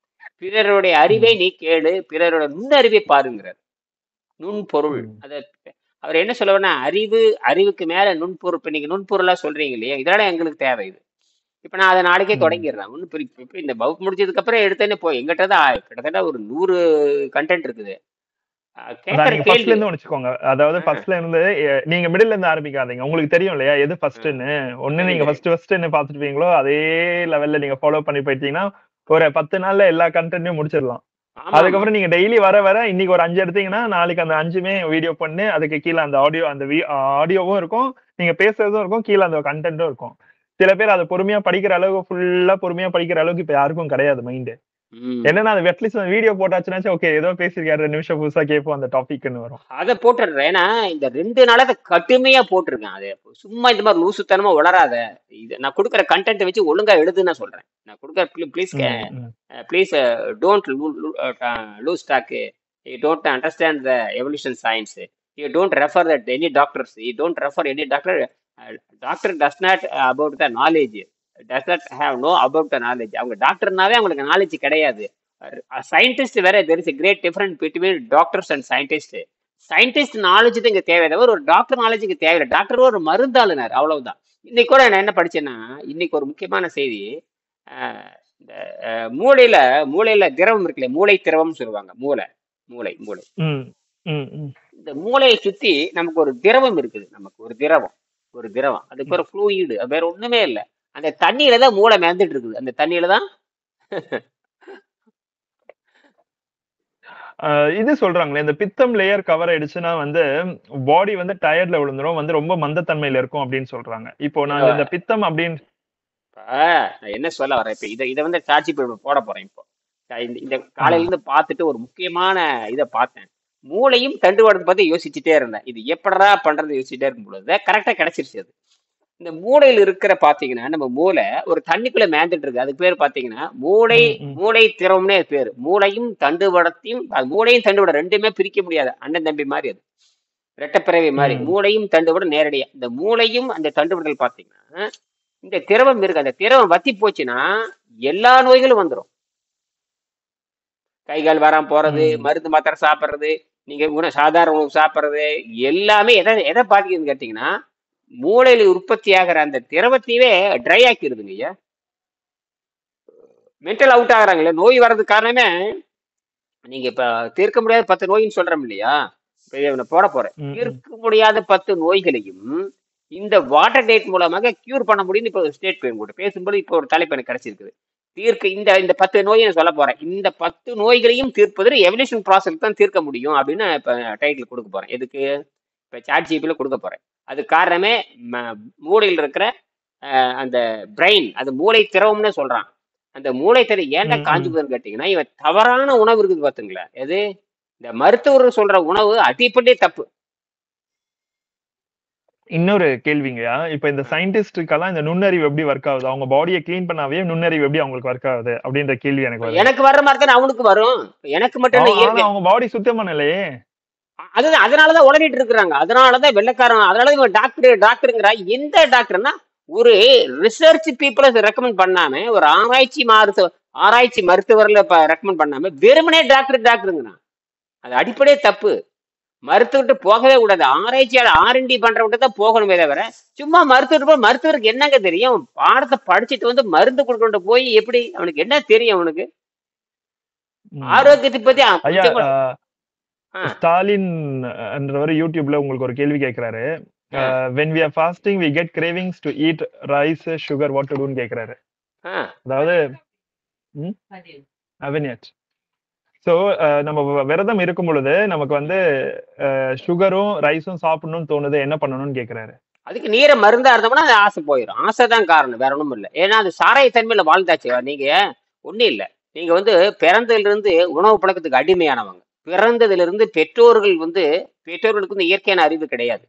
பிறருடைய அறிவை ம். நீ கேளு, பிறருடைய நுண்ணறிவை பாருங்கிறார். நுண்பொருள் ம். அதை அவர் என்ன சொல்லுவாருன்னா, அறிவுக்கு மேல நுண்பொருள். இப்ப நீங்க நுண்பொருளா சொல்றீங்க இல்லையா, இதெல்லாம் எங்களுக்கு தேவை இது. இப்ப நான் அதை நாளைக்கே ம். தொடங்கிடுறேன். ஒன்றும் இப்ப இந்த வகுப்பு முடிஞ்சதுக்கு அப்புறம் எடுத்தேன்னு போய் எங்கிட்ட தான் கிட்டத்தட்ட ஒரு 100 கண்டென்ட் இருக்குது. அதான் கேட்கற நீங்க ஃபர்ஸ்ட்ல கேள்வி. இருந்து வச்சுக்கோங்க. அதாவது ஆ, ஃபர்ஸ்ட்ல இருந்து நீங்க மிடில்ல இருந்து ஆரம்பிக்காதீங்க. உங்களுக்கு தெரியும் இல்லையா எது ஆ, ஃபர்ஸ்ட்ன்னு. ஒண்ணு நீங்க தெரியும் தெரியும். ஃபர்ஸ்ட் என்ன பார்த்துருப்பீங்களோ அதே லெவல்ல நீங்க ஃபாலோ பண்ணி போயிட்டீங்கன்னா ஒரு 10 நாள்ல எல்லா கண்டென்ட்டையும் முடிச்சிடலாம். ஆமா ஆமா. அதுக்கப்புறம் நீங்க டெய்லி வர வர இன்னைக்கு ஒரு 5 எடுத்தீங்கன்னா நாளைக்கு அந்த 5மே வீடியோ பண்ணு அதுக்கு கீழே அந்த ஆடியோ அந்த ஆடியோவும் இருக்கும், நீங்க பேசுறதும் இருக்கும், கீழே அந்த கண்டென்ட்டும் இருக்கும். சில பேர் அதை பொறுமையா படிக்கிற அளவுக்கு ஃபுல்லா பொறுமையா படிக்கிற அளவுக்கு இப்ப யாருக்கும் கிடையாது மைண்ட். ம். என்னன்னா அது அட்லீஸ்ட் வீடியோ போட்டாச்சுனாச்சும் ஓகே ஏதோ பேசியிருக்காரு 2 நிமிஷம் புதுசா கேட்போம் அந்த டாபிக்னு வரும். அதை போட்டுடுறேன். ஏன்னா இந்த 2 நாளா அதை கடுமையா போட்டிருக்கேன். அது சும்மா இந்த மாதிரி லூசுத்தனமா உளராத. இது நான் கொடுக்குற கண்டென்ட் வச்சு ஒழுங்கா எழுதுன்னு நான் சொல்றேன். நான் கொடுக்குற please hmm, hmm, please don't lose talk. You don't understand the evolution science. You don't refer that any doctors. You don't refer any doctor. Doctor does not about the knowledge. Does not have no about the knowledge. அவங்க டாக்டர்னாவே அவங்களுக்கு knowledge கிடையாது. Scientist வேற. There is a great difference between doctors and scientist. Scientist knowledge தான் இங்க தேவை தவிர ஒரு டாக்டர் நாலேஜ் இங்க தேவையில்லை. டாக்டர் ஒரு மருந்தாளுநர், அவ்வளவுதான். இன்னைக்கு கூட நான் என்ன படிச்சேன்னா, இன்னைக்கு ஒரு முக்கியமான செய்தி. இந்த மூளையில மூளையில திரவம் இருக்குல்ல, மூளை திரவம்னு சொல்லுவாங்க. மூளை மூளை மூளை ம், ம், ம், இந்த மூளையை சுத்தி நமக்கு ஒரு திரவம் இருக்குது. நமக்கு ஒரு திரவம் அதுக்கு ம். ஒரு ஃப்ளூயிடு, வேற ஒண்ணுமே இல்லை. அந்த தண்ணியில தான் மூளை மிதந்துட்டு இருக்குது. அந்த தண்ணியில தான். இது சொல்றாங்களே இந்த பித்தம் லேயர் கவர் ஆயிடுச்சுன்னா வந்து பாடி வந்து டயர்ட்ல விழுந்துரும், வந்து ரொம்ப மந்தத்தன்மையில இருக்கும் அப்படின்னு சொல்றாங்க. இப்போ நாங்க இந்த பித்தம் அப்படின்னு நான் என்ன சொல்ல வரேன், இப்ப இதை வந்து சாட்சி போட போறேன். இப்போ இந்த காலையில ம், இருந்து பார்த்துட்டு ஒரு முக்கியமான இதை பார்த்தேன். மூளையும் தண்டுவடத்தை பத்தி யோசிச்சுட்டே இருந்தேன். இது எப்படா பண்றது யோசிச்சுட்டே இருக்கும் பொழுது கரெக்டா கிடைச்சிருச்சு அது. இந்த மூளையில் இருக்கிற பாத்தீங்கன்னா, நம்ம மூளை ஒரு தண்ணிக்குள்ள மேந்துட்டு இருக்கு. அதுக்கு பேர் பாத்தீங்கன்னா ம், ம், மூளை திறம்னே பேரு. மூளையும் தண்டுவடத்தையும், மூளையும் தண்டுவடம் ரெண்டுமே பிரிக்க முடியாது. அண்ணன் தம்பி மாதிரி அது, ரெட்டப்பிறவி மாதிரி. ம், மூளையும் தண்டுவடம் நேரடியா. இந்த மூளையும் அந்த தண்டுவடல் பாத்தீங்கன்னா, இந்த திரவம் இருக்கு. அந்த திரவம் வத்தி போச்சுன்னா எல்லா நோய்களும் வந்துடும். கை கால் வராம போறது, ம். மருந்து மாத்திரை சாப்பிட்றது, நீங்க சாதாரண உணவு சாப்பிட்றது, எல்லாமே எதை எதை பாதிக்குதுன்னு கேட்டீங்கன்னா, மூளையில உற்பத்தி ஆகிற அந்த திரவத்தையே ட்ரை ஆக்கிடுதுங்க ஐயா. மென்டல் அவுட் ஆகுறாங்கல்ல. நோய் வர்றதுக்கு காரணமே, நீங்க இப்ப தீர்க்க முடியாத 10 நோயின்னு சொல்றோம் இல்லையா, இப்ப இதை போட போறேன். ம், ம், தீர்க்க முடியாத 10 நோய்களையும் இந்த வாட்டர் டேட் மூலமாக கியூர் பண்ண முடியும்னு இப்போ ஸ்டேட் கூட பேசும்போது இப்போ ஒரு தலைப்பு எனக்கு கிடைச்சிருக்குது. இந்த இந்த 10 நோயை நான் சொல்ல போறேன். இந்த 10 நோய்களையும் தீர்ப்பது எவல்யூஷன் ப்ராசஸ் தான் தீர்க்க முடியும் அப்படின்னு இப்ப டைட்டில் கொடுக்க போறேன். எதுக்கு? இப்ப சாட் ஜிபில கொடுக்க போறேன். அது காரணமே மூளையில் இருக்கிற அந்த பிரெயின், அது மூளை திரவம்னு சொல்றான். அந்த மூளை திரவம் ஏன்டா ம், காஞ்சு ம். போகுதுன்னு கேட்டீங்கன்னா, இவன் தவறான உணவு இருக்குது பாத்துங்களா. எது? இந்த மருத்துவர் சொல்ற உணவு அடிப்படை தப்பு. இன்னொரு கேள்விங்கய்யா. இப்ப இந்த ஆ. சயின்டிஸ்டுக்கெல்லாம் இந்த நுண்ணறிவு எப்படி ஒர்க் ஆகுது? அவங்க பாடிய கிளீன் பண்ணாவே நுண்ணறிவு எப்படி அவங்களுக்கு ஒர்க் ஆகுது? அப்படின்ற கேள்வி எனக்கு இப்ப வருது. எனக்கு வர்ற மாதிரி தானே அவனுக்கு வரும். எனக்கு மட்டும் என்ன ஆனா இயற்கை. அவங்க பாடி சுத்தமான இல்லையே. அதுதான், அதனாலதான் உளறிட்டு இருக்கிறாங்க. அதனாலதான் வெள்ளைக்காரன், அதனால இவன் டாக்டருங்கிறா. எந்த டாக்டர்னா, ஒரு ரிசர்ச் பீப்புளை ரெக்கமெண்ட் பண்ணாம, ஒரு ஆராய்ச்சி மருத்துவர்ல ரெக்கமெண்ட் பண்ணாம வெறுமனே டாக்டருங்கிறான். அது அடிப்படையே தப்பு. மருத்துவர்கிட்ட போகவே கூடாது. ஆராய்ச்சியாளர் R&D பண்றவங்க தான் போகணுமே தவிர, சும்மா மருத்துவருக்கு என்னங்க தெரியும்? பாடத்தை படிச்சுட்டு வந்து மருந்து கொடுக்கணும் போய் எப்படி அவனுக்கு என்ன தெரியும்? அவனுக்கு ம். ஆரோக்கியத்தை பத்தி ஐயா கொஞ்சம் கூட. ஆ, ஸ்டாலின் என்றவர் யூடியூப்ல உங்களுக்கு ஒரு கேள்வி கேட்கிறாரு. ஆ, when we are fasting we get cravings to eat rice sugar what to do ன்னு கேக்குறாரு. ஆ. அதாவது அவென்யட். சோ நம்ம விரதம் இருக்கும் பொழுது நமக்கு வந்து சுகரும் ரைஸும் சாப்பிடணும்னு தோணுது, என்ன பண்ணணும்னு கேக்குறாரு. அதுக்கு நீரை மருந்தா இருந்தோம்னா அது ஆசை போயிடும். ஆசை தான் காரணம், வேற ஒண்ணும் இல்லை. ஏன்னா அது சாராய தன்மையில வாழ்ந்தாச்சு. நீங்க ஒண்ணும் இல்லை. நீங்க வந்து பிறந்ததுல இருந்து உணவு பழக்கத்துக்கு அடிமையானவங்க. பிறந்ததுல இருந்து பெற்றோர்களுக்கு வந்து இயற்கையான அறிவு கிடையாது.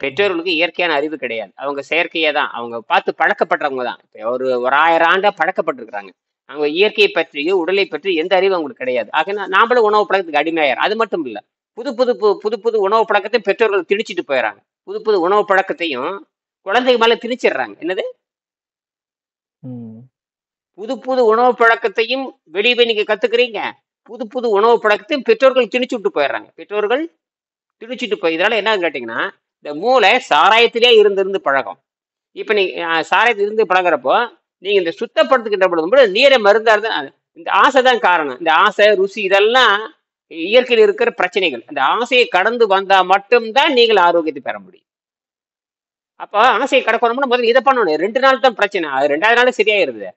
பெற்றோர்களுக்கு இயற்கையான அறிவு கிடையாது. அவங்க செயற்கையே தான். அவங்க பார்த்து பழக்கப்பட்டவங்க தான். இப்ப ஒரு 1000 ஆண்டா பழக்கப்பட்டிருக்கிறாங்க. அவங்க இயற்கையை பற்றியோ உடலை பற்றி எந்த அறிவு அவங்களுக்கு கிடையாது. ஆக நாமளும் உணவு பழக்கத்துக்கு அடிமையாயிரும். அது மட்டும் இல்ல, புது புது புது புது உணவு பழக்கத்தையும் பெற்றோர்கள் திணிச்சிட்டு போயிடறாங்க. புது புது உணவு பழக்கத்தையும் குழந்தைங்க மேல திணிச்சிடுறாங்க. என்னது? ம். புது புது உணவு பழக்கத்தையும் வெளியே போய் நீங்க கத்துக்கிறீங்க. புது புது உணவு பழக்கத்தையும் பெற்றோர்கள் திணிச்சு விட்டு போயிடுறாங்க. பெற்றோர்கள் திணிச்சிட்டு போய் இதனால என்னன்னு கேட்டீங்கன்னா இந்த மூளை சாராயத்திலே இருந்து பழக்கம். இப்ப நீங்க சாராயத்துல இருந்து பழகுறப்போ நீங்க இந்த சுத்தப்படுத்துக்கிட்ட பொழுது நீரை மருந்தா இருந்தா இந்த ஆசை தான் காரணம். இந்த ஆசை ருசி இதெல்லாம் இயற்கையில் இருக்கிற பிரச்சனைகள். அந்த ஆசையை கடந்து வந்தா மட்டும்தான் நீங்கள் ஆரோக்கியத்தை பெற முடியும். அப்ப ஆசையை கடக்கணும்னா முதல்ல இதை பண்ணணும். 2 நாள் தான் பிரச்சனை, அது 2வது நாள் சரியாயிருது.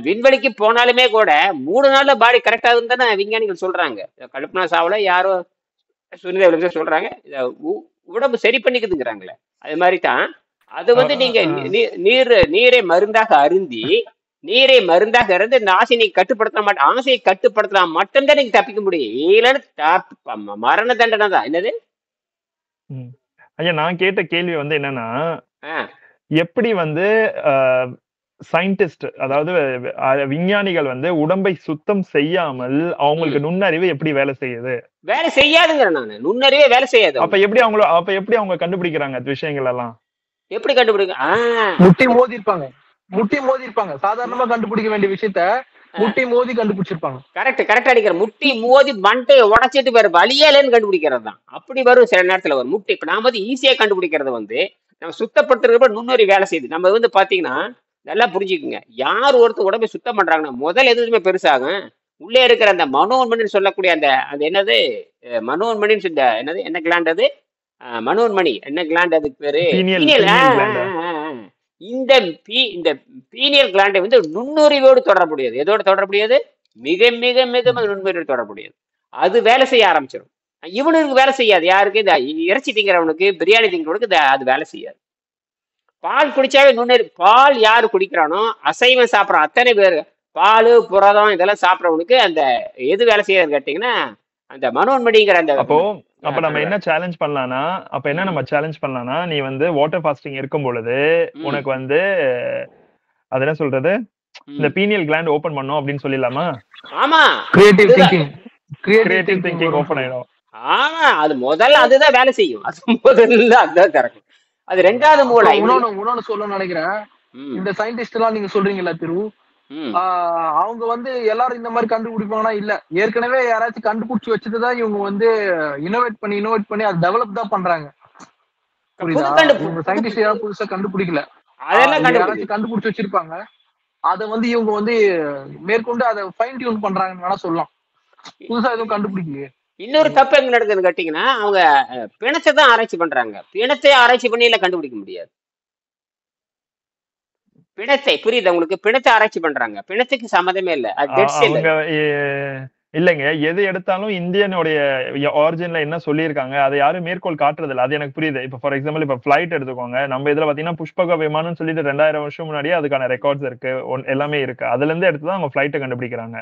விண்வெளிக்கு போனாலுமே கூட 3 நாள்ல பாடி கரெக்ட் ஆகுதுன்னு தானே விஞ்ஞானிகள் சொல்றாங்க. கல்பனா சாவ்லா யாரோ சுனிதா வில்லியம்ஸ் சொல்றாங்க, உடம்பு சரி பண்ணிக்குதுங்கிறாங்களே. அது மாதிரி தான் அது வந்து நீங்க நீரை மருந்தாக அருந்தி இந்த ஆசையை நீங்க கட்டுப்படுத்த மாட்டேன். ஆசையை கட்டுப்படுத்தலாம் மட்டும்தான் நீங்க தப்பிக்க முடியும். இல்லைன்னு மரண தண்டனை தான். என்னது ஐயா, நான் கேட்ட கேள்வி வந்து என்னன்னா, எப்படி வந்து சயின்டிஸ்ட், அதாவது விஞ்ஞானிகள் வந்து உடம்பை சுத்தம் செய்யாமல் அவங்களுக்கு நுண்ணறிவு எப்படி வேலை செய்யுது? வேலை செய்யாதுங்கிற நானு. நுண்ணறிவே வேலை செய்யாது. அப்ப எப்படி அவங்க கண்டுபிடிக்கிறாங்க விஷயங்கள் எல்லாம்? எப்படி கண்டுபிடிக்க? முட்டி மோதி இருப்பாங்க. சாதாரணமா கண்டுபிடிக்க வேண்டிய விஷயத்த முட்டி மோதி கண்டுபிடிச்சிருப்பாங்க. கரெக்ட் அடிக்கிற. முட்டி மோதி மண்டையை உடைச்சிட்டு வேற வழியாலேன்னு கண்டுபிடிக்கிறது தான். அப்படி வரும் சில நேரத்துல வரும் முட்டி. இப்ப நாம வந்து ஈஸியா கண்டுபிடிக்கிறது வந்து நம்ம சுத்தப்படுத்துறப்ப நுண்ணறிவு வேலை செய்யுது. நம்ம வந்து பாத்தீங்கன்னா நல்லா புரிஞ்சுக்குங்க, யார் ஒருத்தர் உடம்பை சுத்தம் பண்றாங்கன்னா முதல் எதுவுமே பெருசாகும். உள்ளே இருக்கிற அந்த மனோன்மணின்னு சொல்லக்கூடிய அந்த என்னது மனோன்மணின்னு சொல்ல என்னது என்ன கிளாண்ட் அது? மனோன்மணி என்ன கிளாண்ட் அதுக்கு பேரு? இந்த பீனியல் கிளாண்டை வந்து நுண்ணுரிவோடு தொடரக்கூடியது. எதோட தொடரக்கூடியது? மிக மிக மிக நுண்ணுரிவோடு தொடரக்கூடியது. அது வேலை செய்ய ஆரம்பிச்சிடும். இவனுக்கு வேலை செய்யாது. யாருக்கு? இந்த இறைச்சி திங்கிறவனுக்கு, பிரியாணி திங்கிறவனுக்கு அது வேலை செய்யாது. பால் குடிச்சாவே நுண்ணறி. பால் யாரு குடிக்கிறானோ, அசைவம் சாப்பிட்ற அத்தனை பேர், பால் புரதம் இதெல்லாம் சாப்பிட்றவனுக்கு அந்த எது வேலை செய்யாது கேட்டீங்கன்னா அந்த மனோன்மணிங்கிற அந்த. அப்ப நம்ம என்ன சேலஞ்ச் பண்ணலாம்னா, நீ வந்து வாட்டர் ஃபாஸ்டிங் இருக்கும் பொழுது உனக்கு வந்து அது என்ன சொல்றது, இந்த பீனியல் கிளாண்ட் ஓபன் பண்ணும் அப்படின்னு சொல்லிடலாமா? ஆமா, கிரியேட்டிவ் திங்கிங் ஓபன் ஆயிடும். ஆமா, அது முதல்ல அதுதான் வேலை செய்யும். அது முதல்ல அதுதான் கரெக்ட். அது 2வது மூளை. இன்னொன்னு சொல்ல நினைக்கிறேன். இந்த சயின்டிஸ்ட் எல்லாம் நீங்க சொல்றீங்களா திரு, அவங்க வந்து எல்லாரும் இந்த மாதிரி கண்டுபிடிப்பாங்கன்னா இல்ல, ஏற்கனவே யாராச்சும் கண்டுபிடிச்சு வச்சுட்டுதான் இவங்க வந்து இனோவேட் பண்ணி அதை டெவலப் தான் பண்றாங்க. புரியுதா? இவங்க சயின்டிஸ்ட் யாரும் புதுசா கண்டுபிடிக்கல, யாராச்சும் கண்டுபிடிச்சு வச்சிருப்பாங்க. அதை வந்து இவங்க வந்து மேற்கொண்டு அதை ஃபைன் டியூன் பண்றாங்கன்னு வேணா சொல்லலாம். புதுசா எதுவும் கண்டுபிடிக்கலையே. இன்னொரு தப்பு எங்க நடக்குதுன்னு கேட்டீங்கன்னா, அவங்க பிணத்தை தான் ஆராய்ச்சி பண்றாங்க. பிணத்தை ஆராய்ச்சி பண்ணி எல்லாம் கண்டுபிடிக்க முடியாது. பிணத்தை புரியுது உங்களுக்கு? பிணத்தை ஆராய்ச்சி பண்றாங்க, பிணத்துக்கு சம்மதமே இல்ல. இல்லைங்க, எது எடுத்தாலும் இந்தியனுடைய ஆரிஜின்ல என்ன சொல்லியிருக்காங்க அதை யாரும் மேற்கோள் காட்டுறது இல்லை. அது எனக்கு புரியுது. இப்ப ஃபார் எக்ஸாம்பிள் இப்ப பிளைட் எடுத்துக்கோங்க. நம்ம இதுல பாத்தீங்கன்னா புஷ்பக விமானம் சொல்லிட்டு 2000 வருஷம் முன்னாடியே அதுக்கான ரெக்கார்ட்ஸ் இருக்கு, எல்லாமே இருக்கு. அதுல இருந்து எடுத்துதான் அவங்க பிளைட்டை கண்டுபிடிக்கிறாங்க.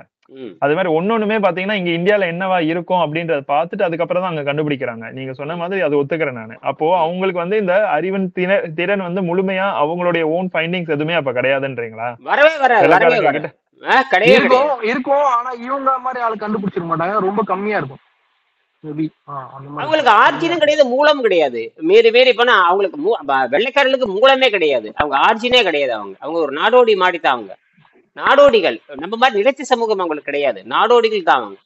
அது மாதிரி ஒன்னொண்ணுமே பாத்தீங்கன்னா இங்க இந்தியால என்னவா இருக்கும் அப்படின்றத பார்த்துட்டு அதுக்கப்புறம் தான் அங்க கண்டுபிடிக்கிறாங்க. நீங்க சொன்ன மாதிரி அது ஒத்துக்கிறேன் நானு. அப்போ அவங்களுக்கு வந்து இந்த அறிவின் திறன் வந்து முழுமையா அவங்களுடைய ஓன் ஃபைண்டிங்ஸ் எதுவுமே அப்ப கிடையாதுன்றீங்களா? இருக்கும். ஆனா இவங்க மாதிரி ஆளு கண்டுபிடிச்சிட மாட்டாங்க, ரொம்ப கம்மியா இருக்கும். அவங்களுக்கு ஆர்ஜினும் கிடையாது, மூலமும் கிடையாது. மீறி போனா அவங்களுக்கு வெள்ளைக்காரர்களுக்கு மூலமே கிடையாது, அவங்க ஆர்ஜினே கிடையாது. அவங்க ஒரு நாடோடி மாடித்தான். அவங்க நாடோடிகள். நம்ம மாதிரி நிலைத்த சமூகம் அவங்களுக்கு கிடையாது, நாடோடிகள் தான். அவங்க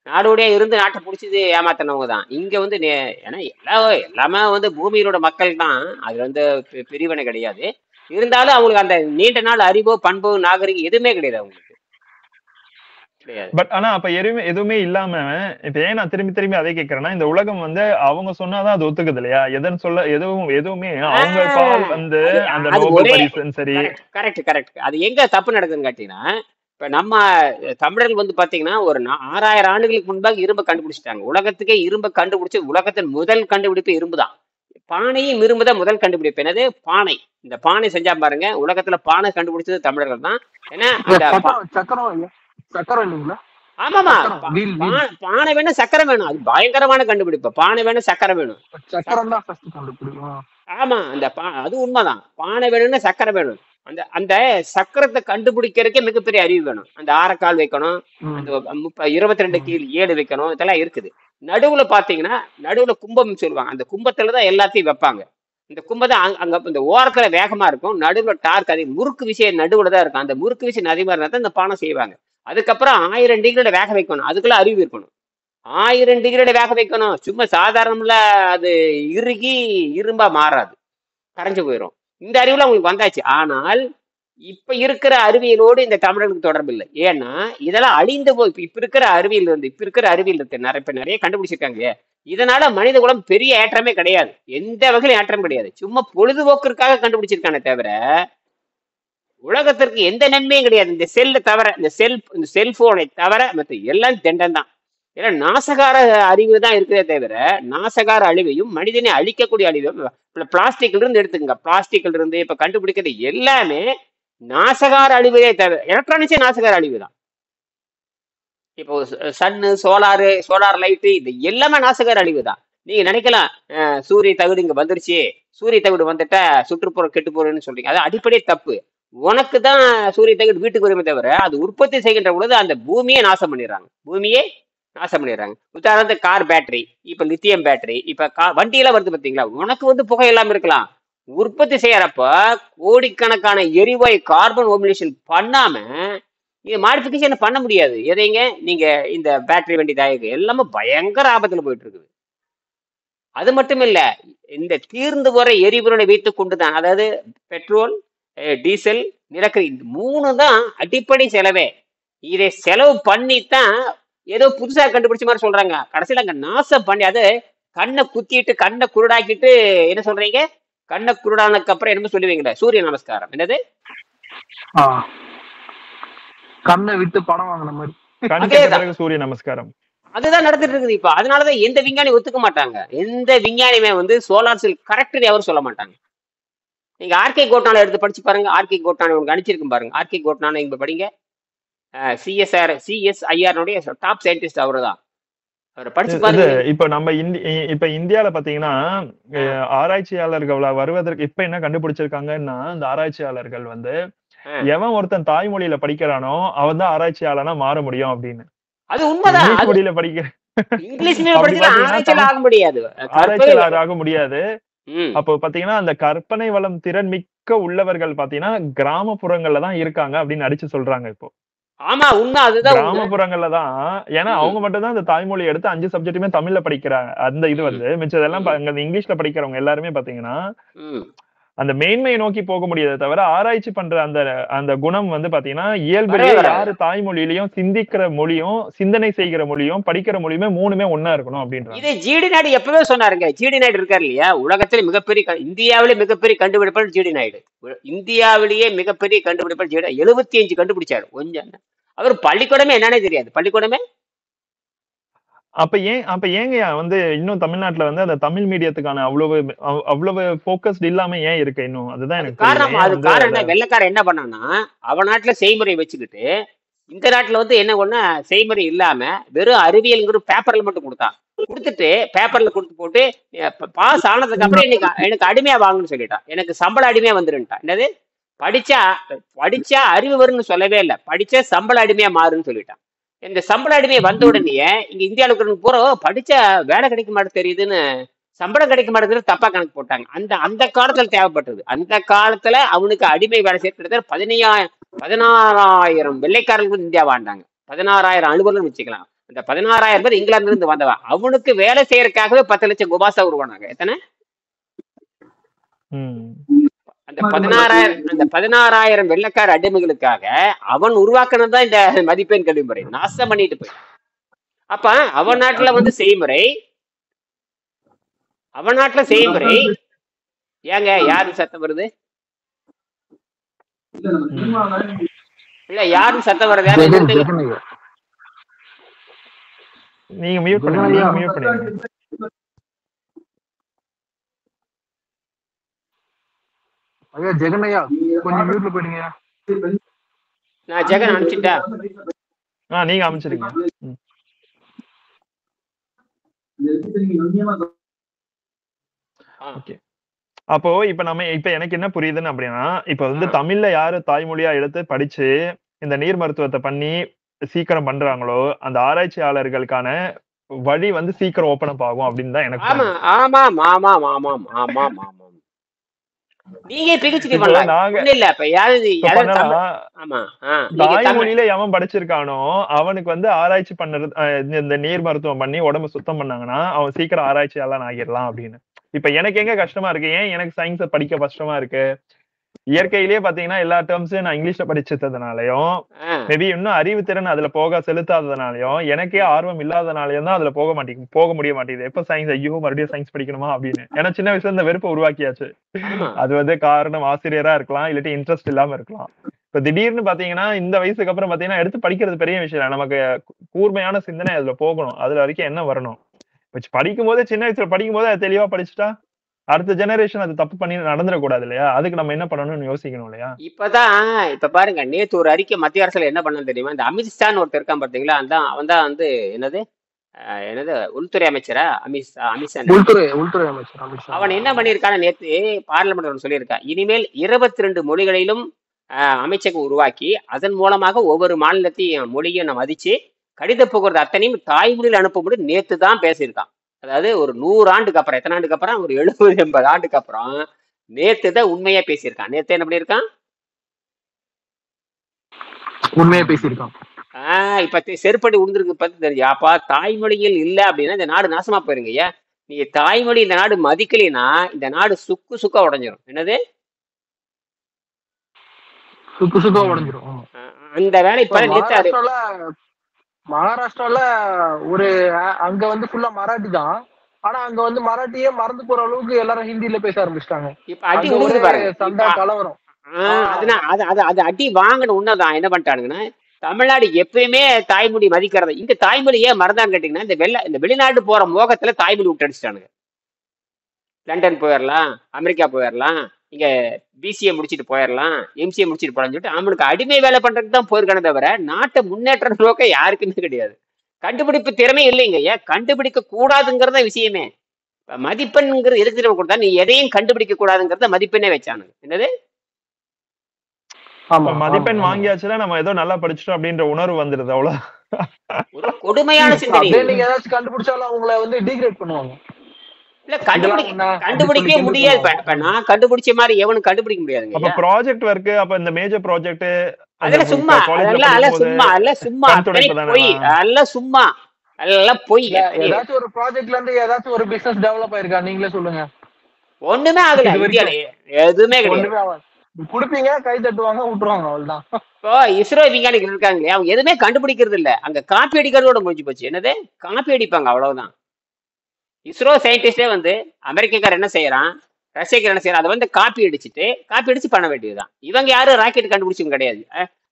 நாடோடியா இருந்து நாட்டை பிடிச்சது ஏமாத்தினவங்க தான். இங்க வந்து ஏன்னா எல்லாமே வந்து பூமியிலோட மக்கள் தான், அதுல வந்து பிரிவினை கிடையாது. இருந்தாலும் அவங்களுக்கு அந்த நீண்ட நாள் அறிவோ பண்போ நாகரிகம் எதுவுமே கிடையாது அவங்களுக்கு. பட் ஆனா அப்ப எதுவுமே இல்லாம இப்ப ஏன் நான் திரும்பி அதே கேட்கறேன்னா, இந்த உலகம் வந்து அவங்க சொன்னாதான் அது ஒத்துக்குது இல்லையா? எதுவுமே அவங்க பால் வந்து அந்த நோபல் பரிசு. சரி, கரெக்ட். அது எங்க தப்பு நடக்குதுன்னு கேட்டீங்கன்னா, இப்ப நம்ம தமிழர்கள் வந்து பாத்தீங்கன்னா ஒரு 6000 ஆண்டுகளுக்கு முன்பாக இரும்பை கண்டுபிடிச்சிட்டாங்க. உலகத்துக்கே இரும்பை கண்டுபிடிச்சு உலகத்தின் முதல் கண்டுபிடிப்பு இரும்பு தான். பானையும் இரும்பு தான் முதல் கண்டுபிடிப்பு. என்னது? பானை. இந்த பானை செஞ்சா பாருங்க, உலகத்துல பானை கண்டுபிடிச்சது தமிழர்கள் தான். ஏன்னா சக்கரம் இல்லைங்களா? ஆமாமா, பானை வேணும் சக்கரம் வேணும். அது பயங்கரமான கண்டுபிடிப்பு. பானை வேணும் சக்கரம் வேணும். ஆமா, அந்த அது உண்மைதான். பானை வேணும்னா சக்கரம் வேணும். அந்த சக்கரத்தை கண்டுபிடிக்கிறதுக்கே மிகப்பெரிய அறிவு வேணும். அந்த ஆரக்கால் வைக்கணும், அந்த 22 கீழ் 7 வைக்கணும், இதெல்லாம் இருக்குது. நடுவுல பாத்தீங்கன்னா நடுவுல கும்பம் சொல்லுவாங்க. அந்த கும்பத்துலதான் எல்லாத்தையும் வைப்பாங்க. இந்த கும்பம் தான் அங்க இந்த ஓரத்துல வேகமா இருக்கும், நடுவுல டார்க் அதிகம், முறுக்கு விஷயம் நடுவுல தான் இருக்கும். அந்த முறுக்கு விஷயம் அதிகமா இருந்தா தான் இந்த பானை செய்வாங்க. அதுக்கப்புறம் 1000 டிகிரில வேக வைக்கணும், அதுக்குள்ள அறிவு இருக்கணும். 1000 டிகிரியோட வேக வைக்கணும். சும்மா சாதாரணம்ல அது இறுகி இரும்பா மாறாது, கரைஞ்சு போயிடும். இந்த அறிவுல அவங்களுக்கு வந்தாச்சு. ஆனால் இப்ப இருக்கிற அறிவியலோடு இந்த தமிழர்களுக்கு தொடர்பு இல்லை. ஏன்னா இதெல்லாம் அழிந்து போய் இப்ப இருக்கிற அறிவியல் இப்ப இருக்கிற அறிவியல் இருக்கு, நிறைய கண்டுபிடிச்சிருக்காங்க. இதனால மனித குலம் பெரிய ஏற்றமே கிடையாது, எந்த வகையிலும் ஏற்றம் கிடையாது. சும்மா பொழுதுபோக்கிற்காக கண்டுபிடிச்சிருக்கானே தவிர உலகத்திற்கு எந்த நன்மையும் கிடையாது. இந்த செல்லை தவிர, இந்த செல்போனை தவிர மற்ற எல்லாம் தெண்டம் தான். ஏன்னா நாசகார அறிவு தான் இருக்குதே தவிர நாசகார அழிவையும் மனிதனை அழிக்கக்கூடிய அழிவையும் பிளாஸ்டிக்ல இருந்து எடுத்துங்க. பிளாஸ்டிக்ல இருந்து இப்ப கண்டுபிடிக்கிறது எல்லாமே நாசகார அழிவே தவிர, எலக்ட்ரானிக்ஸே நாசகார அழிவு தான். இப்போ சன்னு, சோலார் லைட்டு, இது எல்லாமே நாசகார அழிவு தான். நீங்க நினைக்கலாம் சூரிய தகுடு இங்க வந்துருச்சு, சூரிய தகுடு வந்துட்டா சுற்றுப்புறம் கெட்டு போறேன்னு சொல்றீங்க. அது அடிப்படையே தப்பு. உனக்கு தான் சூரிய தகுடு வீட்டுக்கு வருமே தவிர அது உற்பத்தி செய்கின்ற பொழுது அந்த பூமியே நாசம் பண்ணிடுறாங்க, உதாரணத்துக்கு கார் பேட்டரி, இப்ப லித்தியம் பேட்டரி, இப்ப வண்டியெல்லாம் வருது பார்த்தீங்களா, உனக்கு வந்து புகை எல்லாம் இருக்கலாம். உற்பத்தி செய்யறப்ப கோடிக்கணக்கான எரிவாயு கார்பன் ஓமினேஷன் பண்ணாம இது மாடிஃபிகேஷன் பண்ண முடியாது. எதைங்க நீங்க இந்த பேட்டரி வண்டி தயாரிக்க எல்லாமே பயங்கர ஆபத்துல போயிட்டு இருக்குது. அது மட்டும் இல்ல, இந்த தீர்ந்து போற எரிபொருளை வைத்துக் கொண்டுதான், அதாவது பெட்ரோல், டீசல், நிலக்கரி, இந்த 3 தான் அடிப்படை செலவே. இதை செலவு பண்ணித்தான் ஏதோ புதுசா கண்டுபிடிச்ச மாதிரி சொல்றாங்க. கடைசியில அங்க நாசம் பண்ணி அது கண்ணை குத்திட்டு கண்ணை குருடாக்கிட்டு என்ன சொல்றீங்க, கண்ணை குருடானதுக்கு அப்புறம் என்னமோ சொல்லுவீங்களே சூரிய நமஸ்காரம், என்னது கண்ணை விட்டு படம் வாங்கின மாதிரி சூரிய நமஸ்காரம், அதுதான் நடந்துட்டு இருக்குது இப்ப. அதனாலதான் எந்த விஞ்ஞானி ஒத்துக்க மாட்டாங்க. எந்த விஞ்ஞானியுமே வந்து சோலார் செல் கரெக்ட் எவரும் சொல்ல மாட்டாங்க. நீங்க ஆர்கே கோட்னால எடுத்து படிச்சு பாருங்க. ஆர்கே கோட்னால உங்களுக்கு அனுப்பிச்சிருக்கும் பாருங்க. ஆர்கே கோட்னால இங்க படிங்க. சிஎஸ்ஐஆர் டாப் சயின்டிஸ்ட் அவரு தான். அவரை படிச்சு பாருங்க. இப்ப நம்ம இந்தியால பாத்தீங்கன்னா ஆராய்ச்சியாளர்கள் வருவதற்கு இப்ப என்ன கண்டுபிடிச்சிருக்காங்கன்னா, இந்த ஆராய்ச்சியாளர்கள் வந்து எவன் ஒருத்தன் தாய்மொழியில படிக்கிறானோ அவன் தான் ஆராய்ச்சியாளனா மாற முடியும் அப்படின்னு. அது உண்மைதான். இங்கிலீஷ் மொழியில படிக்க ஆராய்ச்சியாளர் ஆக முடியாது. அப்போ பாத்தீங்கன்னா அந்த கற்பனை வளம் திறன் மிக்க உள்ளவர்கள் பாத்தீங்கன்னா கிராமப்புறங்கள்ல தான் இருக்காங்க அப்படின்னு அடிச்சு சொல்றாங்க இப்போ. ஆமா, உண்மை. அதுதான் கிராமப்புறங்கள்ல தான். ஏன்னா அவங்க மட்டும் தான் இந்த தாய்மொழி எடுத்து 5 சப்ஜெக்ட்டுமே தமிழ்ல படிக்கிறாங்க. அந்த இது வந்து மிச்சதெல்லாம் இங்கிலீஷ்ல படிக்கிறவங்க எல்லாருமே பாத்தீங்கன்னா அந்த மேன்மையை நோக்கி போக முடியாத தவிர ஆராய்ச்சி பண்ற அந்த குணம் வந்து பாத்தீங்கன்னா இயல்பிலேயே யாரு தாய்மொழியிலையும் சிந்திக்கிற மொழியும் சிந்தனை செய்கிற மொழியும் படிக்கிற மொழியுமே 3மே ஒன்னா இருக்கணும் அப்படின்றாங்க. இது ஜிடி நாயுடு எப்பவே சொன்னாருங்க. ஜிடி நாயுடு இருக்காரு இல்லையா, உலகத்திலே மிகப்பெரிய இந்தியாவிலே மிகப்பெரிய கண்டுபிடிப்பாளர் ஜிடி நாயுடு. இந்தியாவிலேயே மிகப்பெரிய கண்டுபிடிப்பாளர் ஜிடி 75 கண்டுபிடிச்சாரு. கொஞ்சம் அவர் பள்ளிக்கூடமே என்னன்னே தெரியாது. பள்ளிக்கூடமே அப்ப ஏங்க வந்து இன்னும் தமிழ்நாட்டுல வந்து அந்த தமிழ் மீடியத்துக்கான அவ்வளவு போக்கஸ்ட் இல்லாம ஏன் இருக்கு இன்னும்? அதுதான் எனக்கு காரணம். அது காரணம் வெள்ளைக்காரன் என்ன பண்ணான்னா, அவன் நாட்டுல செய்முறை வச்சுக்கிட்டு இந்த நாட்டுல வந்து என்ன ஒண்ணு செய்முறை இல்லாம வெறும் அறிவியல்ங்கிற பேப்பர்ல மட்டும் கொடுத்துட்டு பேப்பர்ல கொடுத்து போட்டு பாஸ் ஆனதுக்கு அப்புறம் எனக்கு அடிமையா வாங்குன்னு சொல்லிட்டான். எனக்கு சம்பள அடிமையா வந்துருன்ட்டான். என்னது படிச்சா அறிவு வரும்னு சொல்லவே இல்லை, படிச்சா சம்பள அடிமையா மாறுன்னு சொல்லிட்டான். இந்த சம்பள அடிமையை வந்த உடனே இங்க இந்தியாவுக்கு பூரா படிச்சா வேலை கிடைக்க மாட்டேன் தெரியுதுன்னு, சம்பளம் கிடைக்க மாட்டேங்குது தப்பா கணக்கு போட்டாங்க. அந்த காலத்துல தேவைப்பட்டது. அந்த காலத்துல அவனுக்கு அடிமை வேலை செய்யறது 16,000 வெள்ளைக்காரர்கள் இந்தியா வாழ்ந்தாங்க. 16,000 அலுவலர்கள் வச்சுக்கலாம். அந்த 16,000 பேர் இங்கிலாந்துல இருந்து வந்தவன். அவனுக்கு வேலை செய்யறதுக்காகவே 10 லட்சம் குபாசா உருவானாங்க. எத்தனை? அந்த 16,000 வெள்ளைக்கார அடிமைகளுக்காக அவன் உருவாக்குனதுதான் இந்த மதிப்பெண் கல்வி முறை. நாசம் பண்ணிட்டு போய் அப்ப அவன் நாட்டுல வந்து செய்முறை, ஏங்க யாரு சத்தம் வருது? இல்ல யாரும் சத்தம் வருது? நீங்க மியூட் பண்ணுங்க. ஐயா ஜெகனையா கொஞ்சம் மியூட்ல போயிடுங்க. நான் ஜெகன் அனுப்பிச்சிட்டா? நீங்க அனுப்பிச்சிடுங்க. ஓகே. அப்போ இப்ப எனக்கு என்ன புரியுதுன்னு அப்படின்னா, இப்ப வந்து தமிழ்ல யாரு தாய்மொழியா எடுத்து படிச்சு இந்த நீர் மருத்துவத்தை பண்ணி சீக்கிரம் பண்றாங்களோ அந்த ஆராய்ச்சியாளர்களுக்கான வழி வந்து சீக்கிரம் ஓபன் அப் ஆகும் அப்படின்னு தான் எனக்கு. நீங்க பிஹெச்டி இப்போ பண்ணலாம், நாங்க ஒண்ணு இல்ல. இப்ப யாரு இப்ப யாராவது தமிழ், பண்ணலாம். ஆமா, நீங்க தமிழ், தாய்மொழியில எவன் படிச்சிருக்கானோ அவனுக்கு வந்து ஆராய்ச்சி பண்றது இந்த நீர் மருத்துவம் பண்ணி உடம்பு சுத்தம் பண்ணாங்கன்னா அவன் சீக்கிரம் ஆராய்ச்சியாளன் ஆகிடலாம் அப்படின்னு. இப்ப எனக்கு எங்க கஷ்டமா இருக்கு, ஏன் எனக்கு சயின்ஸை படிக்க கஷ்டமா இருக்கு? இயற்கையிலேயே பாத்தீங்கன்னா எல்லா டேர்ம்ஸையும் நான் இங்கிலீஷ்ல படிச்சதுனாலயும் ஆ, மேபி இன்னும் அறிவுத்திறன் அதுல போக செலுத்தாததுனாலயும் எனக்கே ஆர்வம் இல்லாதனாலயும் தான் அதுல போக முடிய மாட்டேங்குது. எப்ப சயின்ஸ், ஐயோ மறுபடியும் சயின்ஸ் படிக்கணுமா அப்படின்னு. ஏன்னா சின்ன வயசுல இந்த வெறுப்பை உருவாக்கியாச்சு. ஆமா. அது வந்து காரணம் ஆசிரியரா இருக்கலாம், இல்லாட்டி இன்ட்ரெஸ்ட் இல்லாம இருக்கலாம். இப்ப திடீர்னு பாத்தீங்கன்னா இந்த வயசுக்கு அப்புறம் பாத்தீங்கன்னா எடுத்து படிக்கிறது பெரிய விஷயம் இல்ல. நமக்கு கூர்மையான சிந்தனை அதுல போகணும், அதுல வரைக்கும் என்ன வரணும். படிக்கும் போதே சின்ன வயசுல படிக்கும் போதே அது தெளிவா படிச்சுட்டா அடுத்த ஜெனரேஷன் அது தப்பு பண்ணி நடந்துடக்கூடாது இல்லையா? அதுக்கு நம்ம என்ன பண்ணணும்னு யோசிக்கணும் இல்லையா? இப்ப பாருங்க, நேத்து ஒரு அறிக்கை மத்திய அரசுல என்ன பண்ணு தெரியுமா? இந்த அமித்ஷான்னு ஒருத்தர் இருக்கான் பாத்தீங்களா, அவன் தான் வந்து என்னது என்னது உள்துறை அமைச்சரா, அமித்ஷா நினைக்கிறேன். உள்துறை அமைச்சர் அமித்ஷா அவன் என்ன பண்ணியிருக்கான, நேத்து பார்லிமெண்ட் சொல்லியிருக்கான், இனிமேல் 22 மொழிகளிலும் அமைச்சகம் உருவாக்கி அதன் மூலமாக ஒவ்வொரு மாநிலத்தையும் மொழியை நம்ம மதிச்சு கடித போக்குவரத்து அத்தனையும் தாய்மொழியில் அனுப்பும்படி நேத்து தான் பேசியிருக்கான். அதாவது ஒரு 100 ஆண்டுக்கு அப்புறம், எத்தனை ஆண்டுக்கு அப்புறம், ஒரு 70-80 ஆண்டுக்கு அப்புறம் நேத்து தான் உண்மையா பேசியிருக்கான். நேத்து என்ன பண்ணியிருக்கான்? உண்மையா பேசியிருக்கான். இப்ப செருப்படி உழுந்திருக்கு பத்தி தெரிஞ்சு. அப்பா தாய்மொழியில் இல்ல அப்படின்னா இந்த நாடு நாசமா போயிருங்க. ஐயா, நீங்க தாய்மொழி இந்த நாடு மதிக்கலைன்னா இந்த நாடு சுக்கா உடைஞ்சிரும். என்னது சுக்கா உடைஞ்சிரும். அந்த வேலை இப்ப நேத்தாரு மகாராஷ்டிரால ஒரு அங்க வந்து ஃபுல்லா மராட்டி தான். ஆனா அங்க வந்து மராட்டியே மறந்து போற அளவுக்கு எல்லாரும் ஹிந்தில பேச ஆரம்பிச்சிட்டாங்க. இப்ப அடி உழுது பாருங்க, சண்டை கலவரம். அது அடி வாங்கின உன்னதான் என்ன பண்ணிட்டானுங்கன்னா, தமிழ்நாடு எப்பயுமே தாய்மொழி மதிக்கிறது. இந்த தாய்மொழி ஏன் மறந்தான்னு கேட்டீங்கன்னா, இந்த வெளிநாடு போற மோகத்துல தாய்மொழி விட்டு அடிச்சிட்டானுங்க. லண்டன் போயிடலாம், அமெரிக்கா போயிடலாம், இங்க பிசிஏ முடிச்சுட்டு போயிடலாம், எம்சிஏ முடிச்சுட்டு போலான்னு சொல்லிட்டு அவனுக்கு அடிமை வேலை பண்றதுக்கு தான் போயிருக்கானே தவிர நாட்டை முன்னேற்ற நோக்கம் யாருக்குமே கிடையாது. கண்டுபிடிப்பு திறமை இல்லைங்க. ஏன் கண்டுபிடிக்க கூடாதுங்கிறத விஷயமே. மதிப்பெண்ங்கிறது எதுக்கு நம்ம கொடுத்தா, நீ எதையும் கண்டுபிடிக்க கூடாதுங்கிறத மதிப்பெண்ணே வச்சானுங்க. என்னது மதிப்பெண் வாங்கியாச்சுன்னா நம்ம ஏதோ நல்லா படிச்சிட்டோம் அப்படின்ற உணர்வு வந்துருது. அவ்வளவு ஒரு கொடுமையான சிந்தனை. நீங்க ஏதாச்சும் கண்டுபிடிச்சாலும் அவங்கள வந்து டிகிரேட் பண்ணுவாங்க. இல்ல கண்டுபிடிக்கவே முடியாது. இப்ப நான் கண்டுபிடிச்ச மாதிரி எவனும் கண்டுபிடிக்க முடியாதுங்க. அப்ப ப்ராஜெக்ட் ஒர்க், அப்ப இந்த மேஜர் ப்ராஜெக்ட் அதெல்லாம் சும்மா போய் ஏதாச்சும் ஒரு ப்ராஜெக்ட்ல இருந்து ஏதாச்சும் ஒரு பிசினஸ் டெவலப் ஆயிருக்கா? நீங்களே சொல்லுங்க. ஒண்ணுமே ஆகல இந்தியால, எதுவுமே கிடையாது. குடுப்பீங்க, கை தட்டுவாங்க, விட்டுருவாங்க, அவ்வளவுதான். இப்போ இஸ்ரோ விஞ்ஞானிகள் இருக்காங்களே, அவங்க எதுவுமே கண்டுபிடிக்கிறது இல்ல, அங்க காப்பி அடிக்கிறதோட முடிஞ்சு போச்சு. என்னது காப்பி அடிப்பாங்க, அவ்வளவுதான். இஸ்ரோ சயின்டிஸ்டே வந்து அமெரிக்காக்காரர் என்ன செய்யறான், ரஷ்யாக்காரர் என்ன செய்யறான், அதை வந்து காப்பி அடிச்சு பண்ண வேண்டியதுதான். இவங்க யாரும் ராக்கெட் கண்டுபிடிச்சவங்க கிடையாது.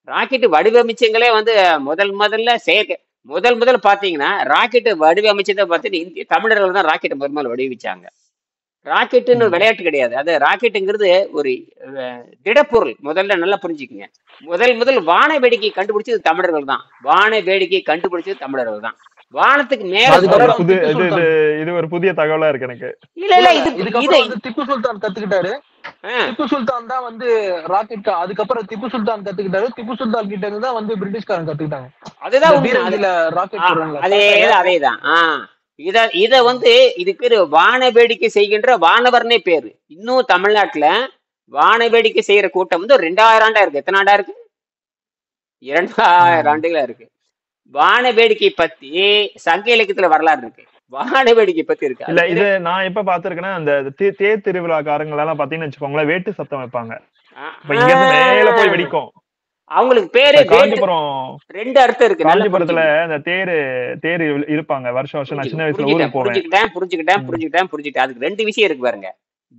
ராக்கெட் வடிவமைச்சங்களே வந்து முதல் பாத்தீங்கன்னா ராக்கெட் வடிவமைச்சதை பார்த்து தமிழர்கள் தான் ராக்கெட் முதல் வடிவமைச்சாங்க. ராக்கெட்டுன்னு விளையாட்டு கிடையாது. அது ராக்கெட்டுங்கிறது ஒரு திடப்பொருள். முதல்ல நல்லா புரிஞ்சுக்குங்க. முதல் வான வேடிக்கை கண்டுபிடிச்சது தமிழர்கள் தான். வான வேடிக்கை கண்டுபிடிச்சது தமிழர்கள் தான். வானத்துக்கு மேல இது ஒரு புதிய தகவலா இருக்கு எனக்கு. இல்ல திப்பு சுல்தான் கத்துக்கிட்டாரு. திப்பு சுல்தான் தான் வந்து ராக்கெட். அதுக்கப்புறம் திப்பு சுல்தான் கத்துக்கிட்டாரு. திப்பு சுல்தான் கிட்ட இருந்து தான் வந்து பிரிட்டிஷ்காரன் கத்துக்கிட்டாங்க. அதுதான் அதேதான். இத வந்து இதுக்கு வான வேடிக்கை செய்கின்ற வானவர்னே பேரு. இன்னும் தமிழ்நாட்டுல வான வேடிக்கை செய்யற கூட்டம் வந்து 2000 ஆண்டா இருக்கு. எத்தனை ஆண்டா இருக்கு? 2000 ஆண்டுகளா இருக்கு. வான வேடிக்கை பத்தி சங்க இலக்கியத்துல வரலாறு இருக்கு. வான வேடிக்கை பத்தி இருக்கு. இல்ல இது நான் எப்ப பாத்துருக்கேன்னா, அந்த தேர் திருவிழாக்காரங்க எல்லாம் பாத்தீங்கன்னு வச்சுக்கோங்களேன், வேட்டு சத்தம் வைப்பாங்க. மேல போய் வெடிக்கும். அவங்களுக்கு பேரு காஞ்சிபுரம். 2 அர்த்தம் இருக்கு. காஞ்சிபுரத்துல இந்த தேர் இருப்பாங்க வருஷம் நான் சின்ன வயசுல ஊருக்கு போவேன். புரிஞ்சுக்கிட்டேன். அதுக்கு 2 விஷயம் இருக்கு பாருங்க.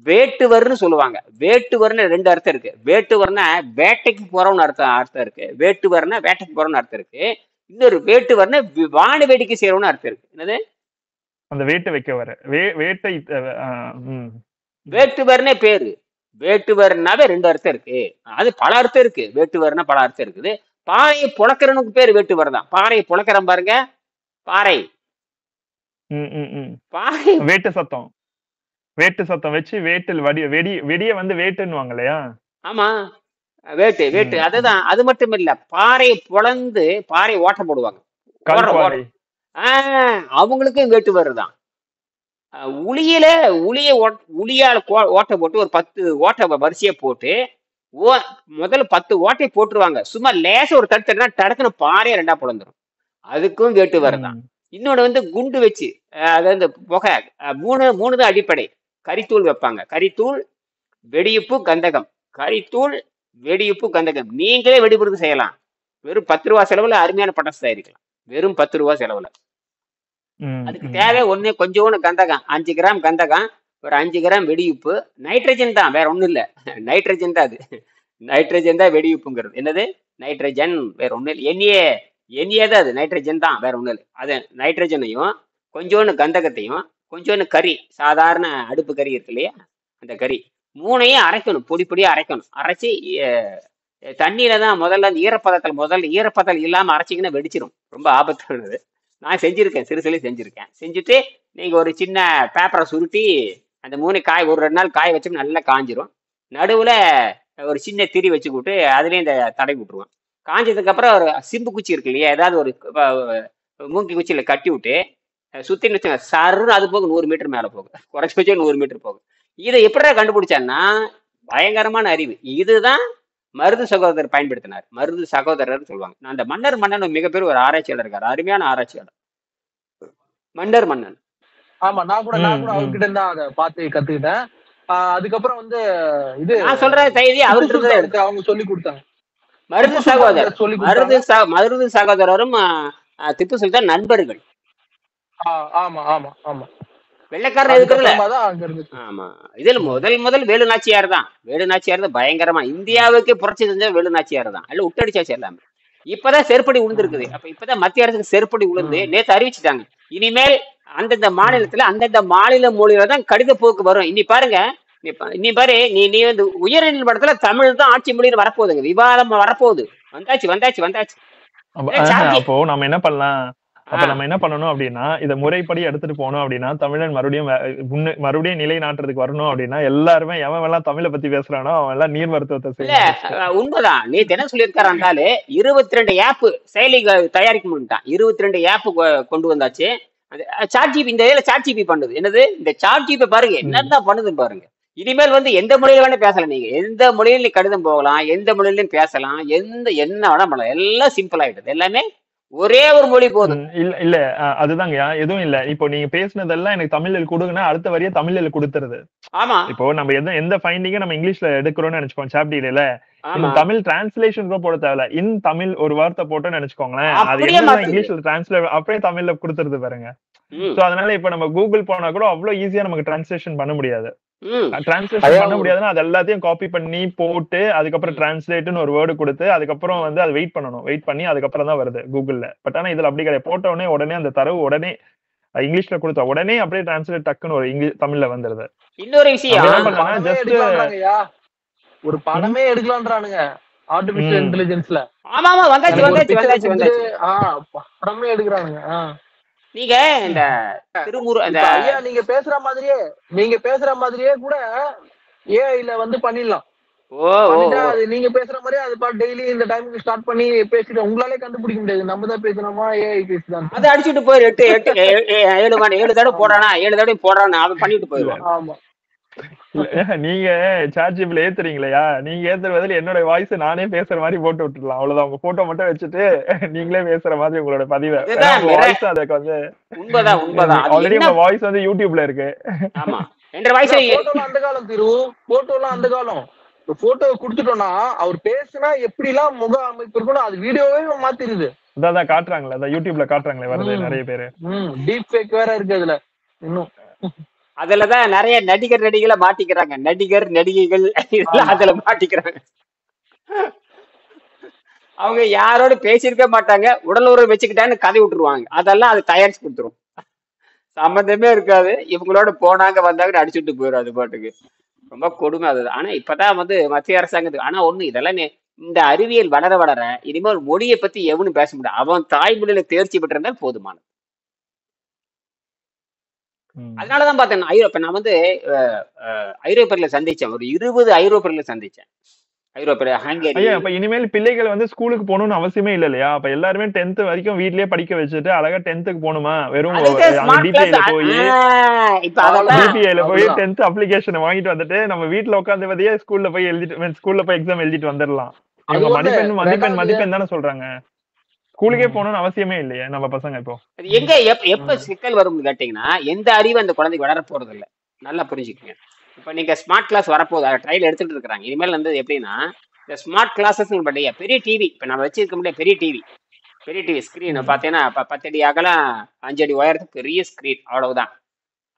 வேட்டுவர்னு சொல்லுவாங்க. வேட்டுவர்னு 2 அர்த்தம் இருக்கு. வேட்டுவர்னா வேட்டைக்கு போறவன்னு அர்த்தம் இருக்கு. வேட்டுவர்னா வேட்டைக்கு போறவன்னு அர்த்தம் இருக்கு. இன்னொரு வேட்டுவர்னா வான வேடிக்கை செய்யறவன்னு அர்த்தம் இருக்கு. என்னது அந்த வேட்டை வைக்க வர வேட்டை வேட்டுவர்னே பேரு. வேட்டுவர்னாவே 2 அர்த்தம் இருக்கு. அது பல அர்த்தம் இருக்கு. வேட்டுவர்னா பல அர்த்தம் இருக்குது. பாறையை புழக்கிறனுக்கு பேரு வேட்டுவர் தான். பாறையை புழக்கிறோம் பாருங்க, பாறை வேட்டு சத்தம் வச்சு வேட்டில் வெடிய வந்து வேட்டுன்னுவாங்க இல்லையா? ஆமா, வேட்டு அதுதான். அது மட்டும் இல்ல, பாறையை பொளந்து பாறையை ஓட்ட போடுவாங்க. அவங்களுக்கும் வேட்டுவர் தான். உளியில உளியால் ஓட்டை போட்டு ஒரு 10 ஓட்டை வரிசையா போட்டு ஓ முதல்ல 10 ஓட்டை போட்டுருவாங்க. சும்மா லேசா ஒரு தட்டுனா டடக்குன்னு பாறையா 2ஆ பிளந்துரும். அதுக்கும் வேட்டு வரதான். இன்னொன்னு வந்து குண்டு வச்சு அதாவது இந்த புகை 3 தான் அடிப்படை. கரித்தூள் வைப்பாங்க. கரித்தூள், வெடியுப்பு, கந்தகம். கரித்தூள், வெடியுப்பு, கந்தகம். நீங்களே வெடிபுறது செய்யலாம். வெறும் 10 ரூபா செலவுல அருமையான பட்டாசு தயாரிக்கலாம். வெறும் 10 ரூபா செலவுல. அதுக்கு தேவை ஒண்ணு கொஞ்சோண்டு கந்தகம், 5 கிராம் கந்தகம், ஒரு 5 கிராம் வெடியுப்பு, நைட்ரஜன் தான், வேற ஒண்ணும் இல்ல. நைட்ரஜன் தான் அது. நைட்ரஜன் தான் வெடியுப்புங்கிறது. என்னது? நைட்ரஜன், வேற ஒண்ணும் இல்லை. எண்ணியே தான் அது, நைட்ரஜன் தான், வேற ஒண்ணும் இல்லை. அது நைட்ரஜனையும் கொஞ்சோண்டு கந்தகத்தையும் கொஞ்சோண்டு கறி, சாதாரண அடுப்பு கறி இருக்கு இல்லையா, அந்த கறி 3ஐயும் அரைக்கணும், பொடி பொடியா அரைக்கணும். அரைச்சி தண்ணியில தான் முதல்ல அந்த ஈரப்பதம் இல்லாம அரைச்சிங்கன்னா வெடிச்சிரும். ரொம்ப ஆபத்தானது. நான் செஞ்சிருக்கேன், சிறுசிலையும் செஞ்சிருக்கேன். செஞ்சுட்டு நீங்க ஒரு சின்ன பேப்பரை சுருட்டி அந்த 3 காய் ஒரு 2 நாள் காய வச்சோம்னா நல்லா காஞ்சிரும். நடுவுல ஒரு சின்ன திரி வச்சுக்கிட்டு அதுலயும் இந்த தடவி விட்டுருவோம். காஞ்சதுக்கு அப்புறம் ஒரு சிம்பு குச்சி இருக்கு இல்லையா, ஏதாவது ஒரு மூங்கி குச்சியில கட்டி விட்டு சுத்தின்னு வச்சுங்க, சருன்னு அது போக 100 மீட்டர் மேல போகும். குறைச்சி வச்சு 100 மீட்டர் போகும். இதை எப்படிடா கண்டுபிடிச்சான்னா பயங்கரமான அறிவு. இதுதான் மருது சகோதரர் பயன்படுத்தினார். மருது சகோதரர் சொல்லுவாங்க. நான் அந்த மன்னன் மிகப்பெரிய ஒரு ஆராய்ச்சியாளர் இருக்காரு, அருமையான ஆராய்ச்சியாளர் மன்னன். ஆமா, நான் கூட அவர்கிட்ட இருந்தா அதை பார்த்து கத்துக்கிட்டேன். அதுக்கப்புறம் வந்து இது நான் சொல்ற செய்தி அவர்கிட்ட அவங்க சொல்லி கொடுத்தாங்க. மருது சகோதரரும் திப்பு சுல்தான் நண்பர்கள். ஆமா ஆமா ஆமா, வெள்ளைக்காரர் இருக்கிறதுல. ஆமா, இதுல முதல் வேலு நாச்சியார் தான். வேலு நாச்சியார் தான் பயங்கரமா இந்தியாவுக்கு புரட்சி செஞ்ச வேலு நாச்சியார் தான். அல்ல விட்டடிச்சாச்சு எல்லாமே. இப்பதான் செருப்படி விழுந்திருக்குது. அப்ப இப்பதான் மத்திய அரசுக்கு செருப்படி விழுந்து நேத்து அறிவிச்சுட்டாங்க, இனிமேல் அந்தந்த மாநிலத்துல அந்தந்த மாநில மொழியில தான் கடித போக்கு வரும். இனி பாருங்க, நீ பாரு, நீ வந்து உயர்நீதிமன்றத்துல தமிழ் தான் ஆட்சி மொழின்னு வரப்போகுதுங்க, விவாதம் வரப்போகுது. வந்தாச்சு. அப்போ நம்ம என்ன பண்ணலாம், நம்ம என்ன பண்ணணும் அப்படின்னா, இதை முறைப்படி எடுத்துட்டு போனோம் அப்படின்னா, தமிழன் மறுபடியும் நிலை நாட்டுறதுக்கு வரணும் அப்படின்னா, எல்லாருமே எவன் எல்லாம் தமிழை பத்தி பேசுறானோ அவன் எல்லாம் நீர் மருத்துவத்தை செய்யணும். உண்மைதான். நீ என்ன சொல்லியிருக்காரு, 22 ஆப் செயலி தயாரிக்க முடியும்ட்டான். 22 ஆப் கொண்டு வந்தாச்சு. சாட் ஜிபி, இந்த வேலை சாட் ஜிபி பண்ணுது. என்னது இந்த சாட் ஜிபி பாருங்க என்னதான் பண்ணுதுன்னு பாருங்க. இனிமேல் வந்து எந்த மொழியில வேணா பேசலாம். நீங்க எந்த மொழியில கடிதம் போகலாம், எந்த மொழியிலும் பேசலாம், என்ன வேணா பண்ணலாம். எல்லாம் சிம்பிள் ஆயிடுது. எல்லாமே ஒரே ஒரு மொழி போதும். இல்ல அதுதாங்க, எதுவும் இல்ல. இப்போ நீங்க பேசுனதெல்லாம் எனக்கு தமிழ்ல கொடுங்கன்னா அடுத்த வரைய தமிழ்ல கொடுத்துருது. ஆமா, இப்போ நம்ம எந்த ஃபைண்டிங்க நம்ம இங்கிலீஷ்ல எடுக்கிறோம்னு நினைச்சுக்கோங்க, சாப்டர்ல தமிழ் டிரான்ஸ்லேஷன் கூட போட தேவையில்ல, இன் தமிழ் ஒரு வார்த்தை போட்டோன்னு நினைச்சுக்கோங்களேன், அது இங்கிலீஷ்ல டிரான்ஸ்லேட் அப்படியே தமிழ்ல கொடுத்துருது பாருங்க. சோ அதனால இப்ப நம்ம கூகுள் போனா கூட அவ்வளவு ஈஸியா நமக்கு டிரான்ஸ்லேஷன் பண்ண முடியாது. டிரான்ஸ்லேஷன் பண்ண முடியாதுன்னா அது எல்லாத்தையும் காப்பி பண்ணி போட்டு அதுக்கப்புறம் டிரான்ஸ்லேட்னு ஒரு வேர்டு கொடுத்து அதுக்கப்புறம் வந்து அது வெயிட் பண்ணி அதுக்கப்புறம் தான் வருது கூகுள்ல. பட் ஆனா இதுல அப்படி கிடையாது. போட்ட உடனே அந்த தரவு உடனே இங்கிலீஷ்ல கொடுத்தா உடனே அப்படியே டிரான்ஸ்லேட் டக்குன்னு ஒரு தமிழ்ல வந்துருது. இன்னொரு விஷயம், ஒரு படமே எடுக்கலாம்ன்றானுங்க ஆர்டிபிஷியல் இன்டெலிஜென்ஸ்ல. ஆமா வந்தாச்சு படமே எடுக்கறானுங்க. நீங்க இந்த திருமுரு அந்த ஐயா நீங்க பேசுற மாதிரியே கூட ஏஐல வந்து பண்ணிடலாம். நீங்க பேசுற மாதிரியே அது பாட்டு டெய்லி இந்த டைமுக்கு ஸ்டார்ட் பண்ணி பேசிட்டு உங்களாலே கண்டுபிடிக்க முடியாது நம்ம தான் பேசுறோமா ஏஐ பேசுதான். அதை அடிச்சுட்டு போயிரு. 7 தடவை போடுறானா 7 தடவை போடுறானா அவன் பண்ணிட்டு போயிடுவான். ஆமா, நீங்க சாட் ஜிபில ஏத்துறீங்களா, நீங்க ஏத்துற பதில் என்னோட வாய்ஸ் நானே பேசுற மாதிரி போட்டு விட்டுடலாம். அவ்வளவுதான். உங்க போட்டோ மட்டும் வச்சுட்டு நீங்களே பேசுற மாதிரி உங்களோட பதிவை வாய்ஸ் அதுக்கு வந்து உண்மைதான். ஆல்ரெடி உங்க வாய்ஸ் வந்து யூடியூப்ல இருக்கு. ஆமா, என்ற வாய்ஸ் அந்த காலம் போட்டோலாம் அந்த காலம். போட்டோ குடுத்துட்டோம்னா அவர் பேசினா எப்படி எல்லாம் முக அமைப்பு இருக்கணும் அது வீடியோவே மாத்திருது. அதான் காட்டுறாங்களே, அதான் யூடியூப்ல காட்டுறாங்களே, வருது நிறைய பேரு. டீப் ஃபேக் வேற இருக்கு அதுல. இன்னும் அதுலதான் நிறைய நடிகளை மாட்டிக்கிறாங்க. நடிகைகள் அதுல மாட்டிக்கிறாங்க. அவங்க யாரோட பேசியிருக்க மாட்டாங்க, உடல் உறவு வச்சுக்கிட்டான்னு கதை விட்டுருவாங்க. அதெல்லாம் அது தயாரிச்சு கொடுத்துரும், சம்பந்தமே இருக்காது. இவங்களோட போனாங்க வந்தாங்க அடிச்சுட்டு போயிடும் அது பாட்டுக்கு. ரொம்ப கொடுமை அதுதான். ஆனா இப்பதான் வந்து மத்திய அரசாங்கத்துக்கு ஆனா ஒண்ணு, இதெல்லாம் இந்த அறிவியல் வளர இனிமேல் மொழியை பத்தி எவனும் பேச முடியாது. அவன் தாய்மொழியில தேர்ச்சி பெற்றிருந்தால் போதுமானது. அதனாலதான் பார்த்தேன் நான் வந்து ஐரோப்பியர்ல சந்திச்சேன். ஒரு 20 ஐரோப்பியர்ல சந்திச்சேன். ஐரோப்பிய ஹங்கேரி. ஐயா அப்ப இனிமேல் பிள்ளைகள் வந்து ஸ்கூலுக்கு போகணும்னு அவசியமே இல்ல இல்லையா? அப்ப எல்லாருமே 10th வரைக்கும் வீட்லயே படிக்க வச்சுட்டு அழகா 10th போகணுமா? வெறும் அதுக்கு அங்க ஸ்மார்ட் கிளாஸ். டிபிஐல போய் இப்ப அதத்தான் டிபிஐல போய் அப்படிதான் 10th அப்ளிகேஷன் வாங்கிட்டு வந்துட்டு நம்ம வீட்ல உட்காந்து ஸ்கூல்ல போய் எழுதிட்டு ஸ்கூல்ல போய் எக்ஸாம் எழுதிட்டு வந்துடலாம். அது இவங்க ஒண்ணு. மதிப்பெண் மதிப்பெண் ரெண்டாவது மதிப்பெண் தானே சொல்றாங்க. ஸ்கூலுக்கே ம், போகணும்னு அவசியமே இல்லையே நம்ம பசங்க இப்போ. அது எங்க எப்ப ம், சிக்கல் வரும்னு கேட்டீங்கன்னா, எந்த அறிவு அந்த குழந்தைக்கு வளர போறது இல்ல. நல்லா புரிஞ்சுக்கங்க. இப்ப நீங்க ஸ்மார்ட் கிளாஸ் வரப்போகுது, ட்ரையல் எடுத்துட்டு இருக்காங்க. இனிமேல் வந்து எப்படின்னா, இந்த ஸ்மார்ட் கிளாஸஸ் பண்றீங்க, பெரிய டிவி, இப்ப நம்ம வச்சிருக்க முடியாது, பெரிய டிவி, பெரிய டிவி ஸ்கிரீன் ம், பாத்தீங்கன்னா 10 அடி அகலம் 5 அடி உயரத்துக்கு பெரிய ஸ்கிரீன், அவ்வளவுதான்.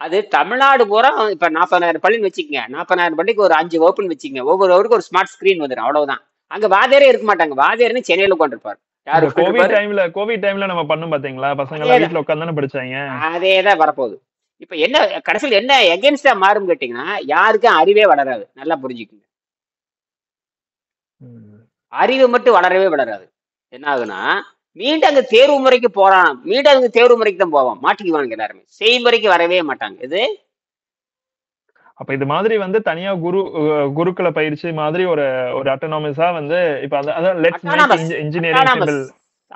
அது தமிழ்நாடு பூரா இப்ப 40,000 பள்ளின்னு வச்சுக்கங்க, 40,000 பள்ளிக்கு ஒரு 5 வகுப்புன்னு வச்சுக்கங்க, ஒவ்வொரு வகுப்புக்கு ஒரு ஸ்மார்ட் ஸ்கிரீன் வந்துடும், அவ்வளவுதான். அங்க வாத்தியாரே இருக்க மாட்டாங்க, வாத்தியார்னு சென்னையில உட்காந்துருப்பாரு. யாரு இந்த கோவிட் உட்காந்துருப்பாரு? டைம்ல நம்ம பண்ணோம் பாத்தீங்களா? பசங்க எல்லாம் அதேதான், வீட்ல உட்கார்ந்து தானே படிச்சாங்க. அதேதான் வரப்போகுது. இப்ப என்ன கடைசியில் என்ன எகென்ஸ்டா மாறும் கேட்டீங்கன்னா, யாருக்கும் அறிவே வளராது. நல்லா புரிஞ்சுக்குங்க, ம். அறிவு மட்டும் வளரவே வளராது. என்ன ஆகுதுன்னா, மீண்டும் அங்க தேர்வு முறைக்கு போறான், மீண்டும் அங்க தேர்வு முறைக்கு தான் போவான், மாட்டிக்குவாங்க எல்லாருமே, செய்முறைக்கு வரவே மாட்டாங்க. இது அப்ப இது மாதிரி வந்து தனியா குருக்குல பயிற்சி மாதிரி ஒரு ஒரு அட்டானமஸா வந்து இப்ப அதான் let's make autonomous, engineering autonomous, simple.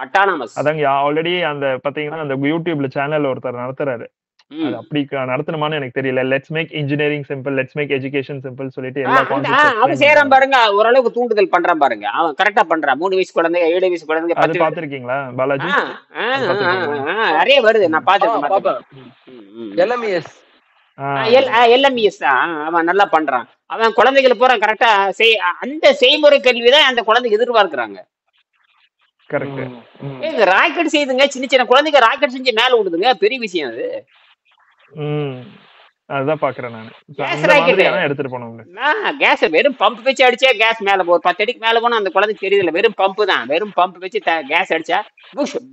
Autonomous. அதாங்க ஆல்ரெடி அந்த பாத்தீங்கன்னா அந்த யூடியூப்ல சேனல் ஒருத்தர் நடத்துறாரு. அது ம். அப்படி நடத்தணுமான்னு எனக்கு தெரியல. Let's make engineering simple, let's make education simple சொல்லிட்டு எல்லா அந்த கான்செப்ட்ஸ் அவன் எக்ஸ்பிளைன் செய்யறான் பண்றாரு. பாருங்க, ஓரளவுக்கு தூண்டுதல் பண்றான் பாருங்க, அவன் கரெக்டா பண்றான். 3 வயசு குழந்தை, 7 வயசு குழந்தை, அது 10 பாத்திருக்கீங்களா பாலாஜி? அது பாத்திருக்கீங்களா? நிறைய வருது, நான் பாப்பேன். பாத்துருக்கேன். LMES. எல்எம்இஎஸ் தான் அவன் நல்லா பண்றான். அவன் குழந்தைகளை பூரா கரெக்டா அந்த செய்முறை கல்விதான் அந்த குழந்தைங்க எதிர்பார்க்கிறாங்க. கரெக்ட். ம், ம். இந்த ராக்கெட் செய்யுதுங்க, சின்ன சின்ன குழந்தைங்க ராக்கெட் செஞ்சு மேல விடுதுங்க, பெரிய விஷயம் அது. அதுதான் பாக்குறேன் நானு. கேஸ் அந்த ராக்கெட், மாதிரி எல்லாம் எடுத்துட்டு போனோம். கேஸ் வெறும் பம்ப் வச்சு அடிச்சா கேஸ் மேல ஒரு 10 அடிக்கு மேல போனா அந்த குழந்தைக்கு தெரியுதுல, வெறும் பம்பு தான், வெறும் பம்ப் வச்சு கேஸ் அடிச்சா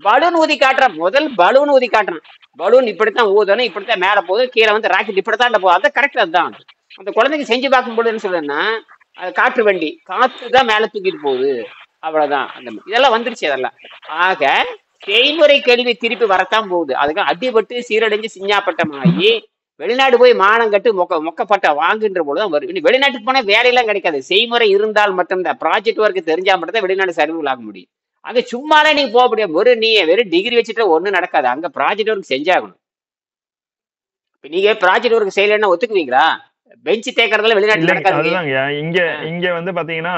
பலூன் ஊதி காட்டுறான். முதல் பலூன் ஊதி காட்டுறான், பலூன் இப்படித்தான் ஊதணும், இப்படித்தான் மேல போகுது, கீழே வந்து ராக்கெட் இப்படித்தான் போகுது. அதான் கரெக்ட். அதுதான் அந்த குழந்தைக்கு செஞ்சு பார்க்கும்போது என்ன சொல்றேன்னா, அது காற்று வண்டி, காற்று தான் மேல தூக்கிட்டு போகுது, அவ்வளவுதான். அந்த இதெல்லாம் வந்துருச்சு அதெல்லாம். ஆக செய்முறை கல்வி திருப்பி வரத்தான் போகுது. அதுக்கு அடிபட்டு சீரடைஞ்சு சிஞ்ஞாப்பட்டமாகி வெளிநாடு போய் மானம் கட்டு மொக்கப்பட்ட வாங்குன்ற போதுதான் வரும். இனி வெளிநாட்டுக்கு போனா வேலையெல்லாம் கிடைக்காது, செய்முறை இருந்தால் மட்டும்தான், ப்ராஜெக்ட் ஒர்க் தெரிஞ்சா மட்டும் தான் வெளிநாடு சர்வீஸ் ஆக முடியும். அங்க சும்மாலே நீங்க போக முடியாது, வெறும் டிகிரி வச்சுட்டு ஒண்ணும் நடக்காது, அங்க ப்ராஜெக்ட் ஒர்க் செஞ்சாகணும். இப்ப நீங்க ப்ராஜெக்ட் ஒர்க் செய்யலன்னா ஒத்துக்குவீங்களா? பெஞ்ச் தேக்கிறதுல வெளிநாட்டுல இல்லைங்க நடக்காது. அதுதாங்க. இங்க வந்து பாத்தீங்கன்னா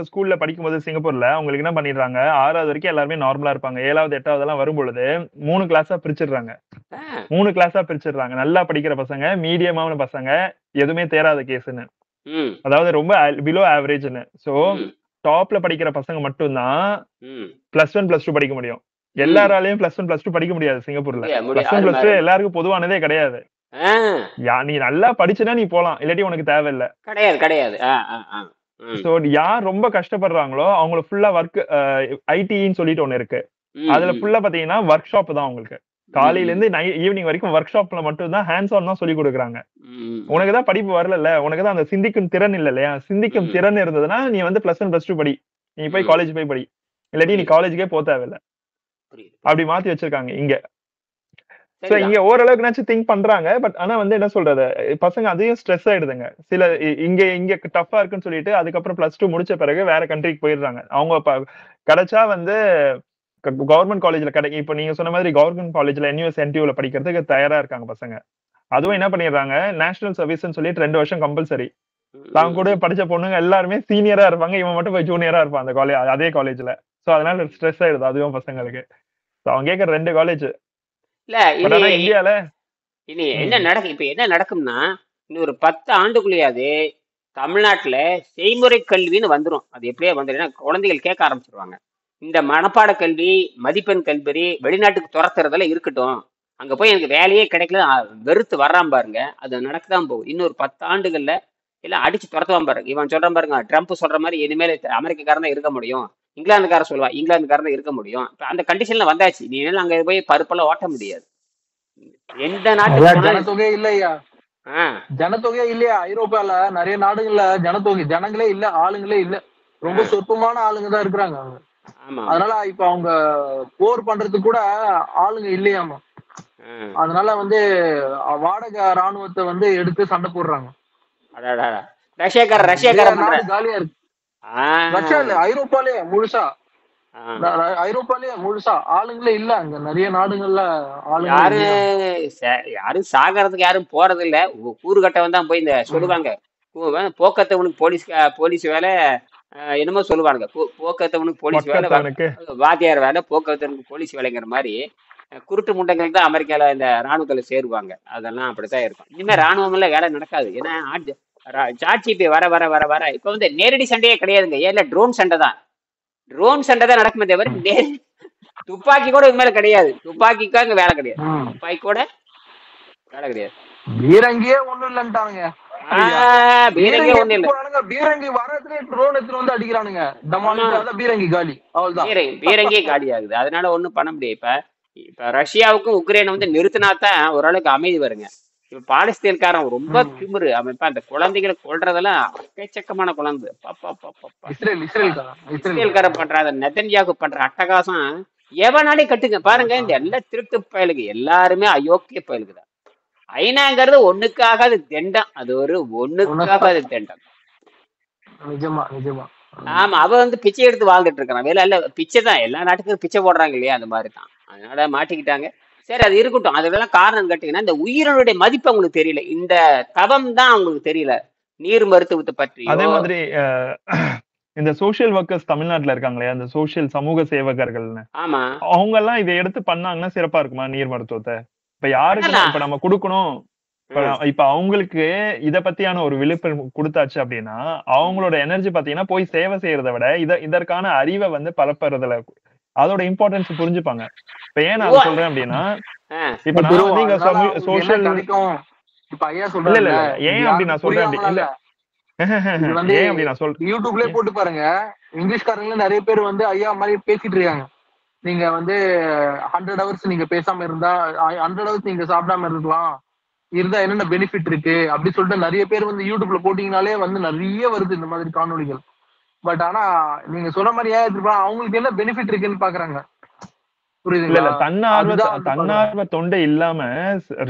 ஸ்கூல்ல படிக்கும்போது சிங்கப்பூர்ல அவங்களுக்கு என்ன பண்ணிடுறாங்க, 6வது வரைக்கும் எல்லாருமே நார்மலா இருப்பாங்க. 7வது 8வது எல்லாம் வரும் பொழுது 3 கிளாஸா பிரிச்சிடுறாங்க. 3 கிளாஸா பிரிச்சிடுறாங்க. நல்லா படிக்கிற பசங்க, மீடியமான பசங்க, எதுவுமே தேராத கேஸ்ன்னு, ம், அதாவது ரொம்ப பிலோ ஆவரேஜ்னு. சோ ம், டாப்ல படிக்கிற பசங்க மட்டும்தான் ம், +1 +2 படிக்க முடியும். ம். எல்லாராலையும் +1 +2 படிக்க முடியாது சிங்கப்பூர்ல. +1 +2 எல்லாருக்கும் பொதுவானதே கிடையாது. நீ நல்லா படிச்சுனா நீ போலாம், இல்லாட்டி உனக்கு தேவையில்ல. கிடையாது கிடையாது. சோ யார் ரொம்ப கஷ்டப்படுறாங்களோ அவங்களுக்கு ஃபுல்லா ஒர்க், ஐடின்னு சொல்லிட்டு ஒண்ணு இருக்கு. அதுல ஃபுல்லா பாத்தீங்கன்னா ஒர்க் ஷாப் தான் உங்களுக்கு. காலையில இருந்து ஈவினிங் வரைக்கும் ஒர்க் ஷாப்ல மட்டும் தான் ஹேண்ட்ஸ் ஆன் தான் சொல்லி கொடுக்குறாங்க. உனக்கு தான் படிப்பு வரல, உனக்கு தான் அந்த சிந்திக்கும் திறன் இல்ல இல்லையா? சிந்திக்கும் திறன் இருந்ததுன்னா நீ வந்து +1 +2 படி, நீ போய் காலேஜ் போய் படி, இல்லாட்டி நீ காலேஜுக்கே போக தேவையில்ல. அப்படி மாத்தி வச்சிருக்காங்க இங்க. சோ இங்க ஓரளவுக்கு திங்க் பண்றாங்க. பட் ஆனா வந்து என்ன சொல்றது, பசங்க அதையும் ஸ்ட்ரெஸ் ஆயிடுதுங்க. சில இங்க டஃபா இருக்குன்னு சொல்லிட்டு அதுக்கப்புறம் +2 முடிச்ச பிறகு வேற கண்ட்ரிக்கு போயிடுறாங்க. அவங்க கிடைச்சா வந்து கவர்மெண்ட் காலேஜ்ல கிடைக்கும். இப்ப நீங்க சொன்ன மாதிரி கவர்மெண்ட் காலேஜ்ல NUS NTUல படிக்கிறதுக்கு தயாரா இருக்காங்க பசங்க. அதுவும் என்ன பண்ணிடுறாங்க, நேஷனல் சர்வீஸ்ன்னு சொல்லிட்டு 2 வருஷம் கம்பல்சரி. தான் கூட படிச்ச பொண்ணுங்க எல்லாருமே சீனியரா இருப்பாங்க, இவன் மட்டும் போய் ஜூனியரா இருப்பான் அந்த அதே காலேஜ்ல. சோ அதனால ஸ்ட்ரெஸ் ஆயிடுது அதுவும் பசங்களுக்கு. அவங்க கேட்கற 2 காலேஜ். இல்ல இந்தியால இனி என்ன நடக்கும், இப்ப என்ன நடக்கும்னா, இன்னும் ஒரு 10 ஆண்டுக்குள்ளேயாவது தமிழ்நாட்டுல செய்முறை கல்வின்னு வந்துடும். அது எப்படியே வந்துடும், குழந்தைகள் கேட்க ஆரம்பிச்சிருவாங்க. இந்த மனப்பாட கல்வி, மதிப்பெண் கல்வி வெளிநாட்டுக்கு துரத்துறதுல இருக்கட்டும், அங்க போய் எனக்கு வேலையே கிடைக்கல வெறுத்து வர்றான் பாருங்க, அது நடக்கதான் போகுது. இன்னொரு 10 ஆண்டுகள்ல எல்லாம் அடிச்சு துரத்துவான் பாருங்க. இவன் சொல்றான் பாருங்க, ட்ரம்ப் சொல்ற மாதிரி இனிமேல் அமெரிக்காரன் தான் இருக்க முடியும், இங்கிலாந்துக்காரன் சொல்லுவா இங்கிலாந்துக்காரன் தான் இருக்க முடியும். அந்த கண்டிஷன்ல வந்தாச்சு, நீ அங்க போய் பருப்பெல்லாம் ஓட்ட முடியாது. எந்த நாட்டுக்கு ஜனத்தொகை இல்லையா, ஜனத்தொகையே இல்லையா? ஐரோப்பால நிறைய நாடுகள்ல ஜனங்களே இல்ல, ஆளுங்களே இல்ல, ரொம்ப சொற்பமான ஆளுங்க தான் இருக்கிறாங்க அவங்க. அதனால இப்ப அவங்க போர் பண்றதுக்கு கூட ஆளுங்க இல்லையாமா. அதனால வந்து வாடகை ராணுவத்தை வந்து எடுத்து சண்டை போடுறாங்க. ரஷ்யாக்கார காலியா இருக்கு. ரஷ்யா இல்ல, ஆஹ் ஐரோப்பாலே முழுசா, ஆஹ் ஐரோப்பாலே முழுசா ஆளுங்களே இல்ல. அங்க நிறைய நாடுகள்ல ஆளுங்களே இல்லையா. யாரும் யாரும் சாகறதுக்கு யாரும் போறது இல்ல. கூறு கட்டவன் தான் போய் இந்த ம். சொல்லுவாங்க. போக்கத்தவனுக்கு போலீஸ் வேலை. என்னமோ சொல்லுவாங்க. போக்கத்தவனுக்கு போலீஸ் வேலை, பக்கத்தவனுக்கு வாத்தியார் வேலை, போக்குவரத்துக்கு போலீஸ் வேலைங்கிற மாதிரி. குருட்டு முண்டைகள் தான் அமெரிக்கால இந்த ராணுவத்துல சேருவாங்க. அதெல்லாம் அப்படித்தான் இருக்கும். இனிமே ராணுவம்ல வேலை நடக்காது. ஏன்னா ஜாட்சிபி வர வர வர வர இப்ப வந்து நேரடி சண்டையே கிடையாதுங்க. ஏன்ல ட்ரோன் சண்டை தான். ட்ரோன் சண்டை தான் நடக்குமே தவிர துப்பாக்கி கூட இது மேல கிடையாது. துப்பாக்கிக்கு அங்க வேலை கிடையாது. ம். துப்பாக்கி கூட வேலை கிடையாது. பீரங்கியே ஒண்ணும் இல்லன்ட்டானுங்க. ஐயா, பீரங்கே பீரங்கி ஒண்ணு எடுத்து இல்ல. போறானுங்க, பீரங்கி வரதுலயே ட்ரோன் எடுத்துட்டு வந்து அடிக்கிறானுங்க. ஆமா, டமாலிட்டு அதான் பீரங்கி காலி, அவ்வளவுதான். பீரங்கே காலி ஆகுது. அதனால ஒண்ணும் பண்ண முடியாது. இப்ப ரஷ்யாவுக்கும் உக்ரைனை வந்து நிறுத்தினா தான் ஓரளவுக்கு அமைதி வருங்க. இப்ப பாலஸ்தீன்காரன் ரொம்ப ம். திமிரு. அவன் இப்ப அந்த குழந்தைகளை கொல்றதெல்லாம் எக்கச்சக்கமான குழந்தை. இஸ்ரேல்காரன் இஸ்ரேல்காரன் பண்ற அந்த நெதன்யாகு பண்ற அட்டகாசம் எவனாலே கட்டுங்க பாருங்க. இந்த எல்லா திருட்டு பயலுக்கு எல்லாருமே அயோக்கிய பயலுக்கு தான். ஐநாங்கிறது ஒண்ணுக்காகாது தெண்டம். அது ஒரு ஒண்ணுக்காகாது தெண்டம். நிஜமா நிஜமா. ஆமா, அவ வந்து பிச்சை எடுத்து வாழ்ந்துட்டு இருக்கான். வேலை இல்ல, பிச்சை தான். எல்லா நாட்டுக்கும் பிச்சை போடுறாங்க இல்லையா, அந்த மாதிரி தான். அதனால மாட்டிக்கிட்டாங்க. சரி, அது இருக்கட்டும். அதெல்லாம் காரணம் கேட்டீங்கன்னா, இந்த உயிரினுடைய மதிப்பு அவங்களுக்கு தெரியல. இந்த தவம் தான் அவங்களுக்கு தெரியல. நீர் மருத்துவத்தை அதே பற்றியோ. மாதிரி இந்த சோஷியல் ஒர்க்கர்ஸ் தமிழ்நாட்டுல இருக்காங்களே, அந்த சோஷியல் சமூக சேவகர்கள்னு, ஆமா, அவங்க எல்லாம் இதை எடுத்து பண்ணாங்கன்னா சிறப்பா இருக்குமா நீர் மருத்துவத்தை? இப்ப யாருக்கு பண்ணலாம். இப்ப நம்ம கொடுக்கணும், ம், இப்ப அவங்களுக்கு இத பத்தியான ஒரு விழிப்புணர்வு கொடுத்தாச்சு அப்படின்னா, ம். அவங்களோட எனர்ஜி பாத்தீங்கன்னா போய் சேவை செய்யறதை விட இதற்கான அறிவை வந்து பரப்புறதுல அதோட இம்பார்ட்டன்ஸ் புரிஞ்சுப்பாங்க. இப்ப ஏன் நான் ஓ, அதை சொல்றேன் அப்படின்னா, ஆ, இப்ப நான் வந்து இங்க அதனால அவங்களுக்கு என்ன சோஷியல் கிடைக்கும்? இப்ப ஐயா இல்ல சொல்றாருல்ல, இல்ல இல்ல இது ஏன் அப்படி யாருக்கும் நான் சொல்றேன் அப்படி புரியாமலாம் இல்ல இல்ல. இது வந்து ஏன் அப்படி நான் சொல்றேன் யூடியூப்லயே போட்டு பாருங்க. இங்கிலீஷ்காரங்கள நிறைய பேர் வந்து ஐயா மாதிரி பேசிட்டு இருக்காங்க. நீங்க வந்து 100 ஹவர்ஸ் நீங்க பேசாம இருந்தா 100 ஹவர்ஸ் நீங்க சாப்பிடாம இருக்கலாம், இருந்தா என்னென்ன பெனிஃபிட் இருக்கு அப்படி சொல்லிட்டு நிறைய பேர் வந்து யூடியூப்ல போட்டீங்கனாலே வந்து நிறைய வருது இந்த மாதிரி காணொளிகள். பட் ஆனா நீங்க சொன்ன மாதிரி ஏன் எடுத்துருப்பாங்க, அவங்களுக்கு என்ன பெனிஃபிட் இருக்குன்னு பாக்குறாங்க. இல்ல புரியுதுங்களா? இல்ல அதுதான் வந்து பாக்குறாங்க. தன்னார்வ தொண்டை இல்லாம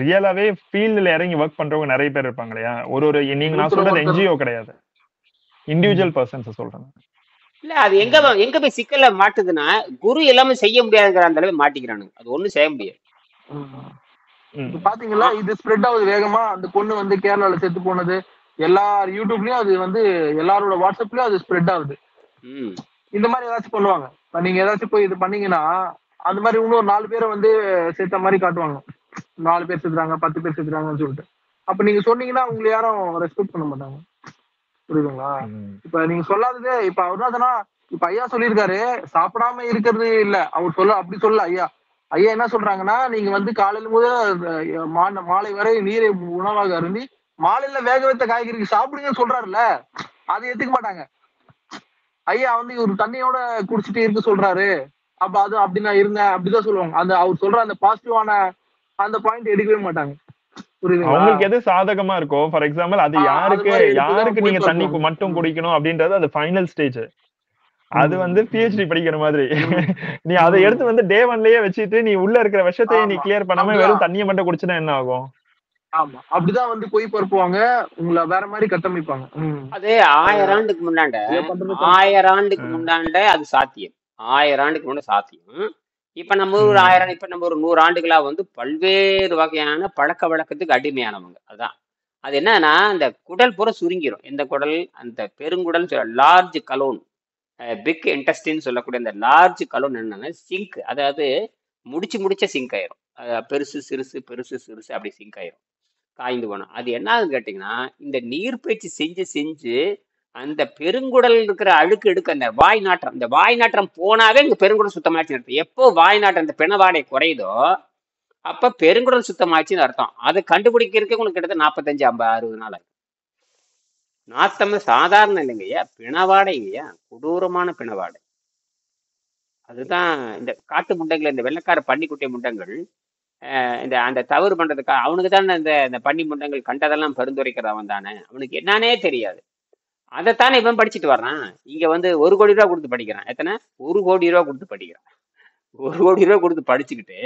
ரியலாவே ஃபீல்ட்ல இறங்கி ஒர்க் பண்றவங்க நிறைய பேர் இருப்பாங்க இல்லையா. ஒரு நீங்க நான் ஒருத்தர் சொல்றது ஒருத்தர் என்ஜிஓ கிடையாது, இண்டிவிஜுவல் பர்சன்ஸ் சொல்றேன். இல்ல, அது எங்க போய் சிக்கல்ல மாட்டுதுன்னா, குரு எல்லாமே செய்ய முடியாதுங்கிற அந்த அளவு மாட்டிக்கிறானுங்க. அது ஒண்ணும் செய்ய முடியாது. இப்ப பாத்தீங்களா, இது ஸ்ப்ரெட் ஆகுது வேகமா. அந்த பொண்ணு வந்து கேரளால செத்து போனது எல்லார் யூடியூப்லயும் அது வந்து எல்லாரோட வாட்ஸ்அப்லயும் அது ஸ்ப்ரெட் ஆகுது. ம், இந்த மாதிரி ஏதாச்சும் பண்ணுவாங்க. இப்ப நீங்க ஏதாச்சும் போய் இது பண்ணீங்கன்னா அந்த மாதிரி இன்னொரு 4 பேரை வந்து சேர்த்த மாதிரி காட்டுவாங்க. 4 பேர் செத்துறாங்க, 10 பேர் செத்துறாங்கன்னு சொல்லிட்டு. அப்ப நீங்க சொன்னீங்கன்னா உங்களை யாரும் ரெஸ்பெக்ட் பண்ண மாட்டாங்க. புரியுதுங்களா? இப்ப நீங்க சொல்லாததே இப்ப அவர்தான். இப்ப ஐயா சொல்லியிருக்காரு சாப்பிடாம இருக்கிறது இல்ல. அவர் அப்படி சொல்ல ஐயா. ஐயா என்ன சொல்றாங்கன்னா, நீங்க வந்து காலையில முதல் மாலை வரை நீரை உணவாக அருந்தி மாலையில வேக வைத்த காய்கறிக்கு சாப்பிடுங்கன்னு சொல்றாருல்ல, அதை ஏத்துக்க மாட்டாங்க. ஐயா வந்து ஒரு தண்ணியோட குடிச்சிட்டு இருக்க சொல்றாரு. அப்ப அது அப்படி நான் இருந்தேன் அப்படிதான் சொல்லுவாங்க. அந்த அவர் சொல்ற அந்த பாசிட்டிவான அந்த பாயிண்ட் எடுக்கவே மாட்டாங்க. புரியுதுங்களா? அவங்களுக்கு எது சாதகமா இருக்கோ, ஃபார் எக்ஸாம்பிள் அது அது யாருக்கு மாதிரி எடுத்துதான் யாருக்கு போய் நீங்க தண்ணி பார்ப்பாங்க. மட்டும் குடிக்கணும் அப்படின்றது அது ஃபைனல் ஸ்டேஜ். அது வந்து பிஹெச்டி படிக்கிற மாதிரி. நீ அதை எடுத்து வந்து டே 1லயே வச்சுட்டு நீ உள்ள இருக்கிற விஷயத்தையே நீ ஆமா. கிளியர் பண்ணாம அப்படிதான். வெறும் தண்ணியை மட்டும் குடிச்சுனா என்ன ஆகும்? ஆமா, அப்படிதான் வந்து போய் பரப்புவாங்க. உங்களை வேற மாதிரி கட்டமைப்பாங்க. அது 1000 ஆண்டுக்கு முன்னாண்ட இதை பண்றது 1000 ஆண்டுக்கு முன்னாண்ட அது சாத்தியம். 1000 ஆண்டுக்கு முன்னாடி சாத்தியம். இப்ப நம்ம ஒரு 1000 இப்ப நம்ம ஒரு 100 ஆண்டுகளா வந்து பல்வேறு வகையான பழக்க வழக்கத்துக்கு அடிமையானவங்க. அதான் அது என்னன்னா, அந்த குடல் பூரா சுருங்கிரும். எந்த குடல்? அந்த பெருங்குடல், லார்ஜ் கலோன், பிக் இன்டெஸ்டின் சொல்லக்கூடிய அந்த லார்ஜ் கலோன் என்னன்னா சிங்க். அதாவது முடிச்ச சிங்க் ஆயிரும். பெருசு சிறுசு பெருசு சிறுசு அப்படி சிங்க் ஆயிரும், காய்ந்து போனோம். அது என்னன்னு கேட்டீங்கன்னா, இந்த நீர்ப்பயிற்சி செஞ்சு அந்த பெருங்குடல் இருக்கிற அழுக்கு எடுக்க அந்த வாய் நாற்றம், இந்த வாய் நாற்றம் போனாவே இந்த பெருங்குடல் சுத்தமாச்சுன்னு அர்த்தம். எப்போ வாய் நாற்றம் இந்த பிணவாடை குறையுதோ அப்ப பெருங்குடல் சுத்தமாச்சுன்னு அர்த்தம். அதை கண்டுபிடிக்கிறதுக்கு உங்களுக்கு கிட்டத்தட்ட 45, 50, 60 நாள் ஆகும். நாத்தம் சாதாரண இல்லைங்கய்யா, பிணவாடைங்கய்யா, கொடூரமான பிணவாடை. அதுதான் இந்த காட்டு முண்டைகள், இந்த வெள்ளைக்கார பன்னிக்குட்டை முண்டங்கள் இந்த அந்த தவறு பண்றதுக்கா அவனுக்கு தானே இந்த பன்னி முண்டங்கள் கண்டதெல்லாம் பரிந்துரைக்கிறவன் தானே. அவனுக்கு என்னன்னே தெரியாது. அதைத்தானே இவன் படிச்சுட்டு வர்றான். இங்க வந்து 1 கோடி ரூபா கொடுத்து படிக்கிறான். எத்தனை? 1 கோடி ரூபா கொடுத்து படிக்கிறான். 1 கோடி ரூபா கொடுத்து படிச்சுக்கிட்டு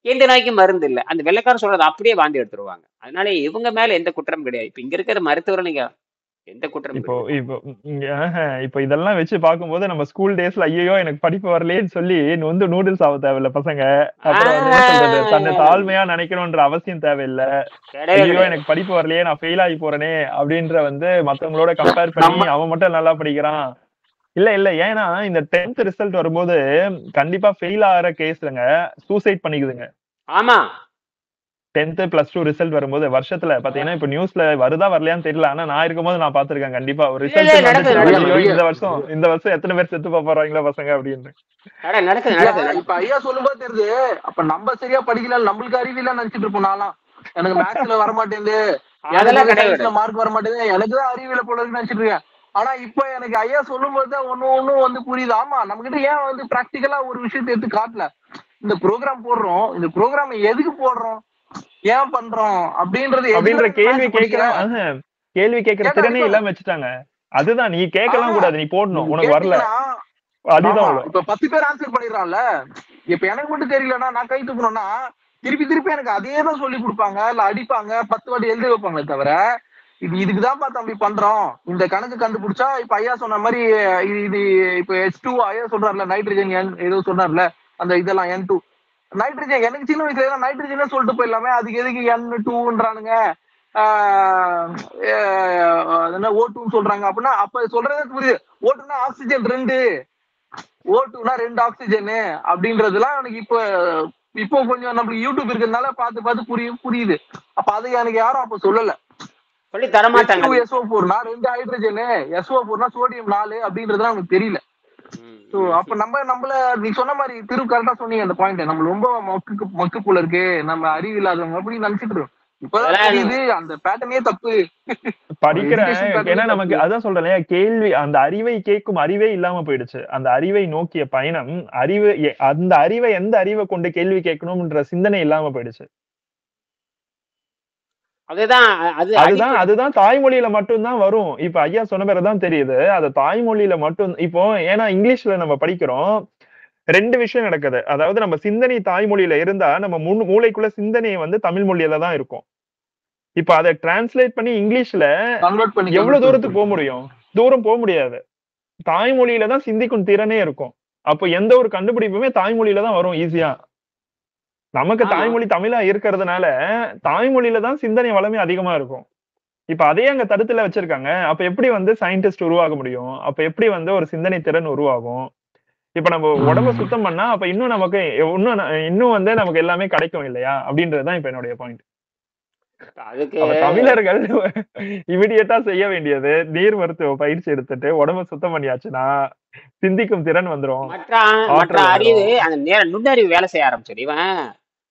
எந்த நாய்க்கும் மருந்து இல்லை. அந்த வெள்ளைக்காரன் சொல்றது அப்படியே வாந்தி எடுத்துருவாங்க. அதனால இவங்க மேல எந்த குற்றம் கிடையாது. இப்ப இங்க இருக்கிற மருத்துவரை நீங்க எந்த குற்றம் இப்போ கிடையாது. இப்போ இப்போ இதெல்லாம் வச்சு பார்க்கும்போது நம்ம ஸ்கூல் டேஸ்ல ஐயோ எனக்கு படிப்பு வரலையேன்னு சொல்லி வந்து நூடுல்ஸ் ஆக தேவையில்ல பசங்க. அப்புறம் வந்து என்ன சொல்றது, தன்னை தாழ்மையா நினைக்கணும்ன்ற அவசியம் தேவையில்லை. கிடையவே ஐயோ கிடையாது. எனக்கு படிப்பு வரலையே நான் ஃபெயில் ஆகி போறேனே அப்படின்ற வந்து மத்தவங்களோட கம்பேர் பண்ணி நம்ம அவன் மட்டும் நல்லா படிக்கிறான். இல்ல இல்ல, ஏன்னா இந்த 10th ரிசல்ட் வரும்போது கண்டிப்பா ஃபெயில் ஆகிற கேஸ்லங்க சூசைட் பண்ணிக்குதுங்க. ஆமா 10th +2 ரிசல்ட் வரும்போது வருஷத்துல பாத்தீங்கன்னா இப்ப நியூஸ்ல வருதா வரலையான்னு தெரியல, ஆனா நான் இருக்கும்போது நான் பாத்திருக்கேன். கண்டிப்பா ஒரு இல்ல இல்ல ரிசல்ட் நடக்குது வந்துச்சுன்னா நிறைய நடக்குது ஐயோ நிறைய இந்த வருஷம் எத்தனை பேர் செத்து போறாங்களா பசங்க அப்படின்னு. நடக்குது இல்ல நடக்குது இப்ப நடக்குது. ஐயா சொல்லும்போது தெரியுது. அப்ப நம்ம சரியா படிக்கல, நம்மளுக்கு அறிவில்ல நினைச்சிட்டு இருப்போம். நான்லாம் எனக்கு மேத்ஸ்ல வர மாட்டேங்குது, எனக்கு அதெல்லாம் வந்து கிடையவே சயின்ஸ்ல கிடையாது. மார்க் வர மாட்டேங்குது, எனக்கு தான் அறிவியல போல இருக்குன்னு நினைச்சிட்டு இருக்கேன். ஆனா இப்ப எனக்கு ஐயா சொல்லும்போது தான் ஒண்ணும் வந்து புரியுது. ஆமா, நம்ம கிட்ட ஏன் வந்து பிராக்டிக்கலா ஒரு விஷயத்தை எடுத்து காட்டல. இந்த ப்ரோக்ராம் போடுறோம், இந்த ப்ரோக்ராம் எதுக்கு போடுறோம், ஏன் பண்றோம் அப்படின்றது அப்படின்ற எதுக்குதான் கேள்வி மேத்ஸ் கேட்கிற படிக்கிறேன் கேள்வி கேட்கிற கேட்டா திறனே அடிப்பாங்க. இல்லாம வச்சுட்டாங்க. அதுதான், நீ கேட்கலாம் ஆஹா, கூடாது, நீ போடணும், நீங்க உனக்கு வரல கேட்டீங்கன்னா அதுதான் ஆமா அவ்வளோ. இப்ப 10 பேர் ஆன்சர் பண்ணிடுறான்ல. இப்ப எனக்கு மட்டும் தெரியலன்னா நான் கை தூக்கணும்னா திருப்பி திருப்பி எனக்கு அதே தான் சொல்லி கொடுப்பாங்க, இல்ல அடிப்பாங்க, 10 வாட்டி எழுதி வைப்பாங்களே தவிர இதுக்குதான் பார்த்து அப்படி பண்றோம். இந்த கணக்கு கண்டுபிடிச்சா இப்ப ஐயா சொன்ன மாதிரி இது இப்ப H2 ஐயா சொல்றாருல, நைட்ரஜன் ஏதோ சொன்னார்ல, அந்த இதெல்லாம் N2 நைட்ரஜன். எனக்கு சின்ன வயசுல நைட்ரஜனே சொல்லிட்டு போயிடலாமே, அதுக்கு எதுக்கு N2ன்றானுங்க, O2 சொல்றாங்க அப்படின்னா. அப்ப சொல்றதே புரியுது. O2னா ஆக்சிஜன் 2, O2னா 2 ஆக்சிஜன் அப்படின்றதுலாம் எனக்கு இப்போ கொஞ்சம் நம்மளுக்கு யூடியூப் இருக்கிறதுனால பார்த்து பார்த்து புரியுது. அப்ப அது எனக்கு யாரும் அப்ப சொல்லல. சொல்லி தர மாட்டாங்க அது. H2SO4னா 2 ஹைட்ரஜன், SO4னா சோடியம் 4 அப்படின்றதுலாம் எனக்கு தெரியல. ஸோ அப்ப நம்மள நீ சொன்ன மாதிரி திரு கரெக்டா சொன்னீங்க அந்த பாயிண்ட். நம்ம ரொம்ப மக்கு போல இருக்கு, நம்ம அறிவு இல்லாதவங்க அப்படின்னு நினைச்சிட்டு இருக்கோம். இப்பதான் அதெல்லாம் தெரியுது அந்த பேட்டர்னே தப்பு. படிக்கிறேன். எஜுகேஷன் ஏன்னா பேட்டர்னே நமக்கு தப்பு. அதான் சொல்றேன் இல்லையா, கேள்வி அந்த அறிவை கேட்கும் அறிவே இல்லாம போயிடுச்சு. அந்த அறிவை நோக்கிய பயணம், அந்த அறிவை எந்த அறிவை கொண்டு கேள்வி கேட்கணும்ன்ற சிந்தனை இல்லாம போயிடுச்சு. அதுதான் அது அதுதான் அடிப்படை. அதுதான் தாய்மொழியில மட்டும்தான் வரும். இப்ப ஐயா சொன்ன பிறகுதான் தெரியுது அது தாய்மொழியில மட்டும். இப்போ ஏன்னா இங்கிலீஷ்ல நம்ம படிக்கிறோம், ரெண்டு விஷயம் நடக்குது. அதாவது நம்ம சிந்தனை தாய்மொழியில இருந்தா நம்ம மூளைக்குள்ள சிந்தனை வந்து தமிழ் மொழியில தான் இருக்கும். இப்ப அதை டிரான்ஸ்லேட் பண்ணி இங்கிலீஷ்ல கன்வெர்ட் பண்ணி எவ்வளவு தூரத்துக்கு போக முடியும்? தூரம் போக முடியாது. தாய்மொழியில தான் சிந்திக்கும் திறனே இருக்கும். அப்போ எந்த ஒரு கண்டுபிடிப்புமே தாய்மொழியில தான் வரும் ஈஸியா. நமக்கு ஆமா தாய்மொழி தமிழா இருக்கிறதுனால தாய்மொழியில தான் சிந்தனை வளமே அதிகமா இருக்கும். இப்ப அதையே அங்க தடுத்துல வச்சிருக்காங்க. அப்ப எப்படி வந்து சயின்டிஸ்ட் உருவாக முடியும்? அப்ப எப்படி வந்து ஒரு சிந்தனை திறன் உருவாகும்? இப்ப நம்ம உடம்ப சுத்தம் பண்ணா அப்ப இன்னும் நமக்கு இன்னும் வந்து நமக்கு எல்லாமே கிடைக்கும் இல்லையா? அப்படின்றதுதான் இப்ப என்னுடைய பாயிண்ட். அதுக்கு அப்ப தமிழர்கள் இமிடியேட்டா செய்ய வேண்டியது நீர் மருத்துவ பயிற்சி எடுத்துட்டு உடம்ப சுத்தம் பண்ணியாச்சுன்னா சிந்திக்கும் திறன் வந்துரும், மற்ற மற்ற ஆற்றல் அறிவு வந்துரும். அந்த நுண்ணறிவு வேலை செய்ய ஆரம்பிச்சிடும். இவன்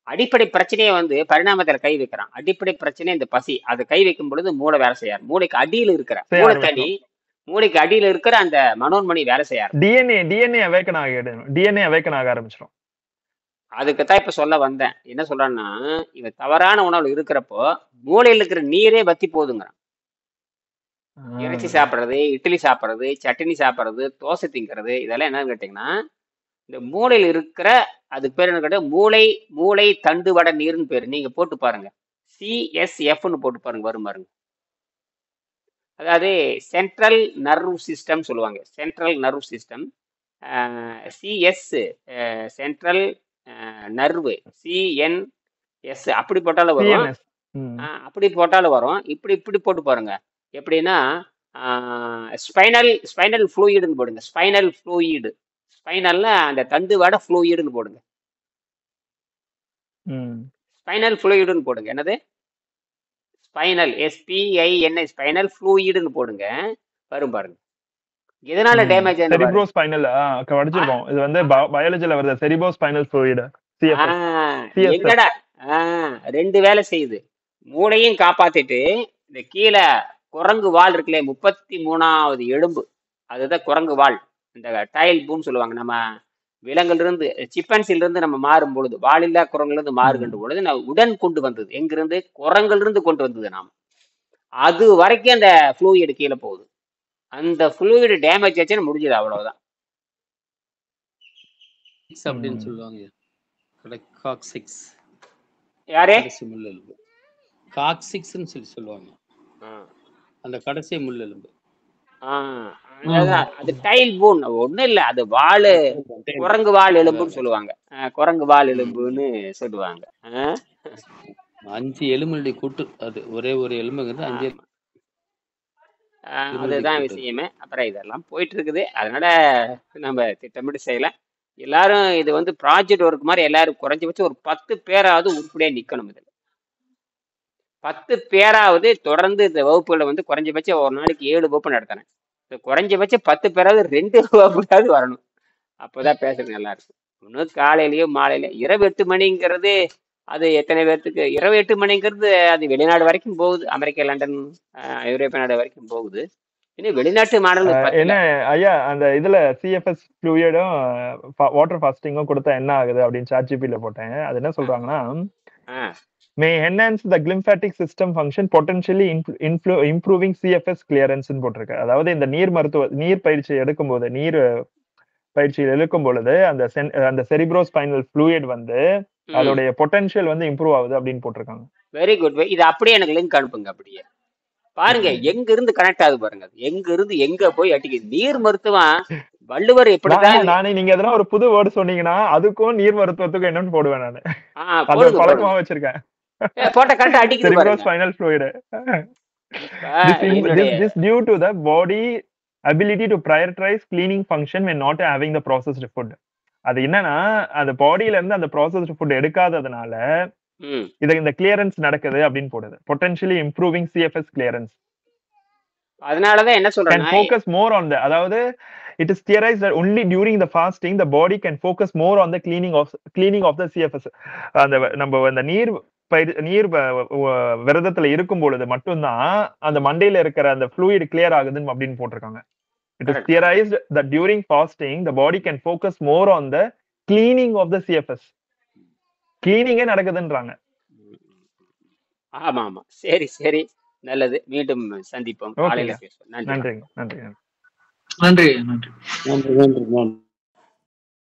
அடிப்படை பிரச்சனையை வந்து பரிணாமத்துல கை வைக்கிறான். அடிப்படை பிரச்சனை இந்த பசி, அது கை வைக்கும் பொழுது மூளை வேலை செய்யாது. மூளைக்கு அடியில் இருக்கிற செய்ய மூளை தனி, ஆரம்பிச்சிடும். மூளைக்கு அடியில் இருக்கிற அந்த மனோன்மணி வேலை செய்ய ஆரம்பிச்சிடும். டிஎன்ஏ அவேக்கன் ஆக ஆரம்பிச்சிடும். அதுக்குத்தான் இப்ப சொல்ல வந்தேன். என்ன சொல்றான்னா, இவன் தவறான உணவு இருக்கிறப்போ மூளையில் இருக்கிற நீரே வத்தி போகுதுங்கிறான். இறைச்சி சாப்பிட்றது, இட்லி சாப்பிட்றது, சட்னி சாப்பிட்றது, தோசை திங்கிறது, இதெல்லாம் என்னன்னு கேட்டீங்கன்னா இந்த மூளையில் இருக்கிற, அதுக்கு பேர் என்ன கேட்டா மூளை தண்டுவட நீர்னு பேரு. நீங்க போட்டு பாருங்க, CSFன்னு போட்டு பாருங்க, வரும் பாருங்க. அதாவது சென்ட்ரல் நர்வ் சிஸ்டம் சொல்லுவாங்க. Central nerve system. CS central nerve, CNS அப்படி போட்டாலும் வரும். சிஎன்எஸ். அப்படி போட்டாலும் வரும். இப்படி இப்படி போட்டு பாருங்க. எப்படின்னா ஸ்பைனல் ஃப்ளூயிடுன்னு போடுங்க. ஸ்பைனல் ஃப்ளூயிடு, ஸ்பைனல்ல அந்த தண்டுவட ஃப்ளூயிடுன்னு போடுங்க. ஸ்பைனல் ஃப்ளூயிடுன்னு போடுங்க. என்னது ஸ்பைனல், SPIN ஸ்பைனல் ஃப்ளூயிடுன்னு போடுங்க, வரும் பாருங்க. எதனால டேமேஜ் ஆகுது பாருங்க. செரிப்ரோ ஸ்பைனல் படிச்சிருக்கோம். இது வந்து பயாலஜில வருது, செரிப்ரோ ஸ்பைனல் ஃப்ளூயிட், CSF. எங்கடா ரெண்டு வேலை செய்யுது. மூளையும் காப்பாத்திட்டு இந்த கீழே குரங்கு வால் இருக்குல்ல, 33வது எலும்பு, அதுதான் குரங்கு வால். இந்த டைல் பூம் சொல்லுவாங்க. நம்ம விலங்குல இருந்து, சிப்பன்சில இருந்து நம்ம மாறும் பொழுது, வாலில்லா குரங்குல இருந்து மாறுகின்ற பொழுது நான் உடன் கொண்டு வந்தது எங்கிருந்து, குரங்குல இருந்து கொண்டு வந்தது நாம். அது வரைக்கும் அந்த ஃப்ளூயிடு கீழே போகுது. அந்த ஃப்ளூயிடு டேமேஜ் ஆச்சுன்னு முடிஞ்சது, அவ்வளவுதான். அப்படின்னு சொல்லுவாங்க. காக்சிக்ஸ் யாரே காக்சிக்ஸ்னு சொல்லி சொல்லுவாங்க. அந்த கடைசி முள் எலும்பு. அதான் அது டைல் போன் ஒண்ணும் இல்ல, அது வாழு குரங்கு வால் எலும்புன்னு சொல்லுவாங்க. குரங்கு வால் எலும்புன்னு சொல்லுவாங்க. 5 எலும்புடைய கூட்டு. அது ஒரே ஒரு எலும்புங்கிறது 5 ஆமா. அதுதான் விஷயமே. அப்புறம் இதெல்லாம் போயிட்டு இருக்குது. அதனால நம்ம திட்டமிட்டு செய்யலாம். எல்லாரும் இது வந்து ப்ராஜெக்ட் ஒர்க் மாதிரி எல்லாரும் குறைஞ்சபட்சம் ஒரு 10 பேராவது உருப்படியா நிக்கணும். இதுல 10 பேராவது தொடர்ந்து இந்த வகுப்புகளை வந்து குறைஞ்சபட்சம் ஒரு நாளைக்கு 7 வகுப்பு நடத்துறேன். குறைஞ்சபட்சம் 10 பேராவது 2 வகுப்புக்காவது வரணும். அப்பதான் பேசுறது நல்லா இருக்கும். இன்னும் காலையிலயோ மாலையில இரவு 8 மணிங்கிறது அது எத்தனை பேர்த்துக்கு இரவு 8 மணிங்கிறது அது வெளிநாடு வரைக்கும் போகுது. அமெரிக்கா, லண்டன், ஐரோப்பிய நாடு வரைக்கும் போகுது. இன்னும் வெளிநாட்டு மாடல் என்ன ஐயா அந்த இதுல சிஎஃப்எஸ் ஃப்ளூயிடும் வாட்டர் ஃபாஸ்டிங்கும் கொடுத்தா என்ன ஆகுது அப்படின்னு சாட்ஜிபில போட்டேன். அது என்ன சொல்றாங்கன்னா, may enhance the glymphatic system function potentially improving CFS clearance ன்னு போட்டிருக்கு. அதாவது இந்த நீர் பயிற்சி எடுக்கும்போது நீர் பயிற்சியில் எடுக்கும் பொழுது அந்த செரிப்ரோஸ்பைனல் ஃப்ளூயிட் வந்து அதோடைய பொட்டன்ஷியல் வந்து இம்ப்ரூவ் ஆகுது அப்படின்னு போட்டிருக்காங்க. Very good. இது அப்படியே எனக்கு லிங்க் அனுப்புங்க. அப்படியே பாருங்க எங்க இருந்து கனெக்ட் ஆகுது பாருங்க. எங்க இருந்து எங்க போய் அட்டிக்குது. நீர் மருத்துவம் வள்ளுவர் எப்படிதான் நானே நீங்க எதனா ஒரு புது வேர்டு சொன்னீங்கன்னா அதுக்கும் நீர் மருத்துவத்துக்கும் என்னன்னு போடுவேன் நானு. அது பழக்கமா வச்சிருக்கேன். போட்ட கரெக்டா அடிக்குது பாருங்க. Cerebrospinal fluid. This due to the body ability to prioritize cleaning function when not having the processed food. அது என்னன்னா அந்த பாடியில இருந்து அந்த ப்ராசஸ்ட் ஃபுட் எடுக்காததுனால இந்த கிளியரன்ஸ் நடக்குது அப்படின்னு போடுது. Potentially improving CFS clearance. அதனாலதான் என்ன சொல்றேன், can focus more on the அதாவது it is theorized that only during the fasting the body can focus more on the cleaning of the CFS. அந்த நம்ம அந்த நீர் விரதத்துல இருக்கும் பொழுது மட்டும்தான் அந்த மண்டையில இருக்கிற அந்த fluid clear ஆகுதுன்னு அப்படின்னு போட்டிருக்காங்க. It is theorized that during fasting the body can focus more on the cleaning of the CFS. கிளீனிங்கே நடக்குதுன்றாங்க. ஆமா ஆமா. சரி சரி, நல்லது. மீண்டும் சந்திப்போம். காலையில பேசுவோம். நன்றி நன்றி நன்றி நன்றி.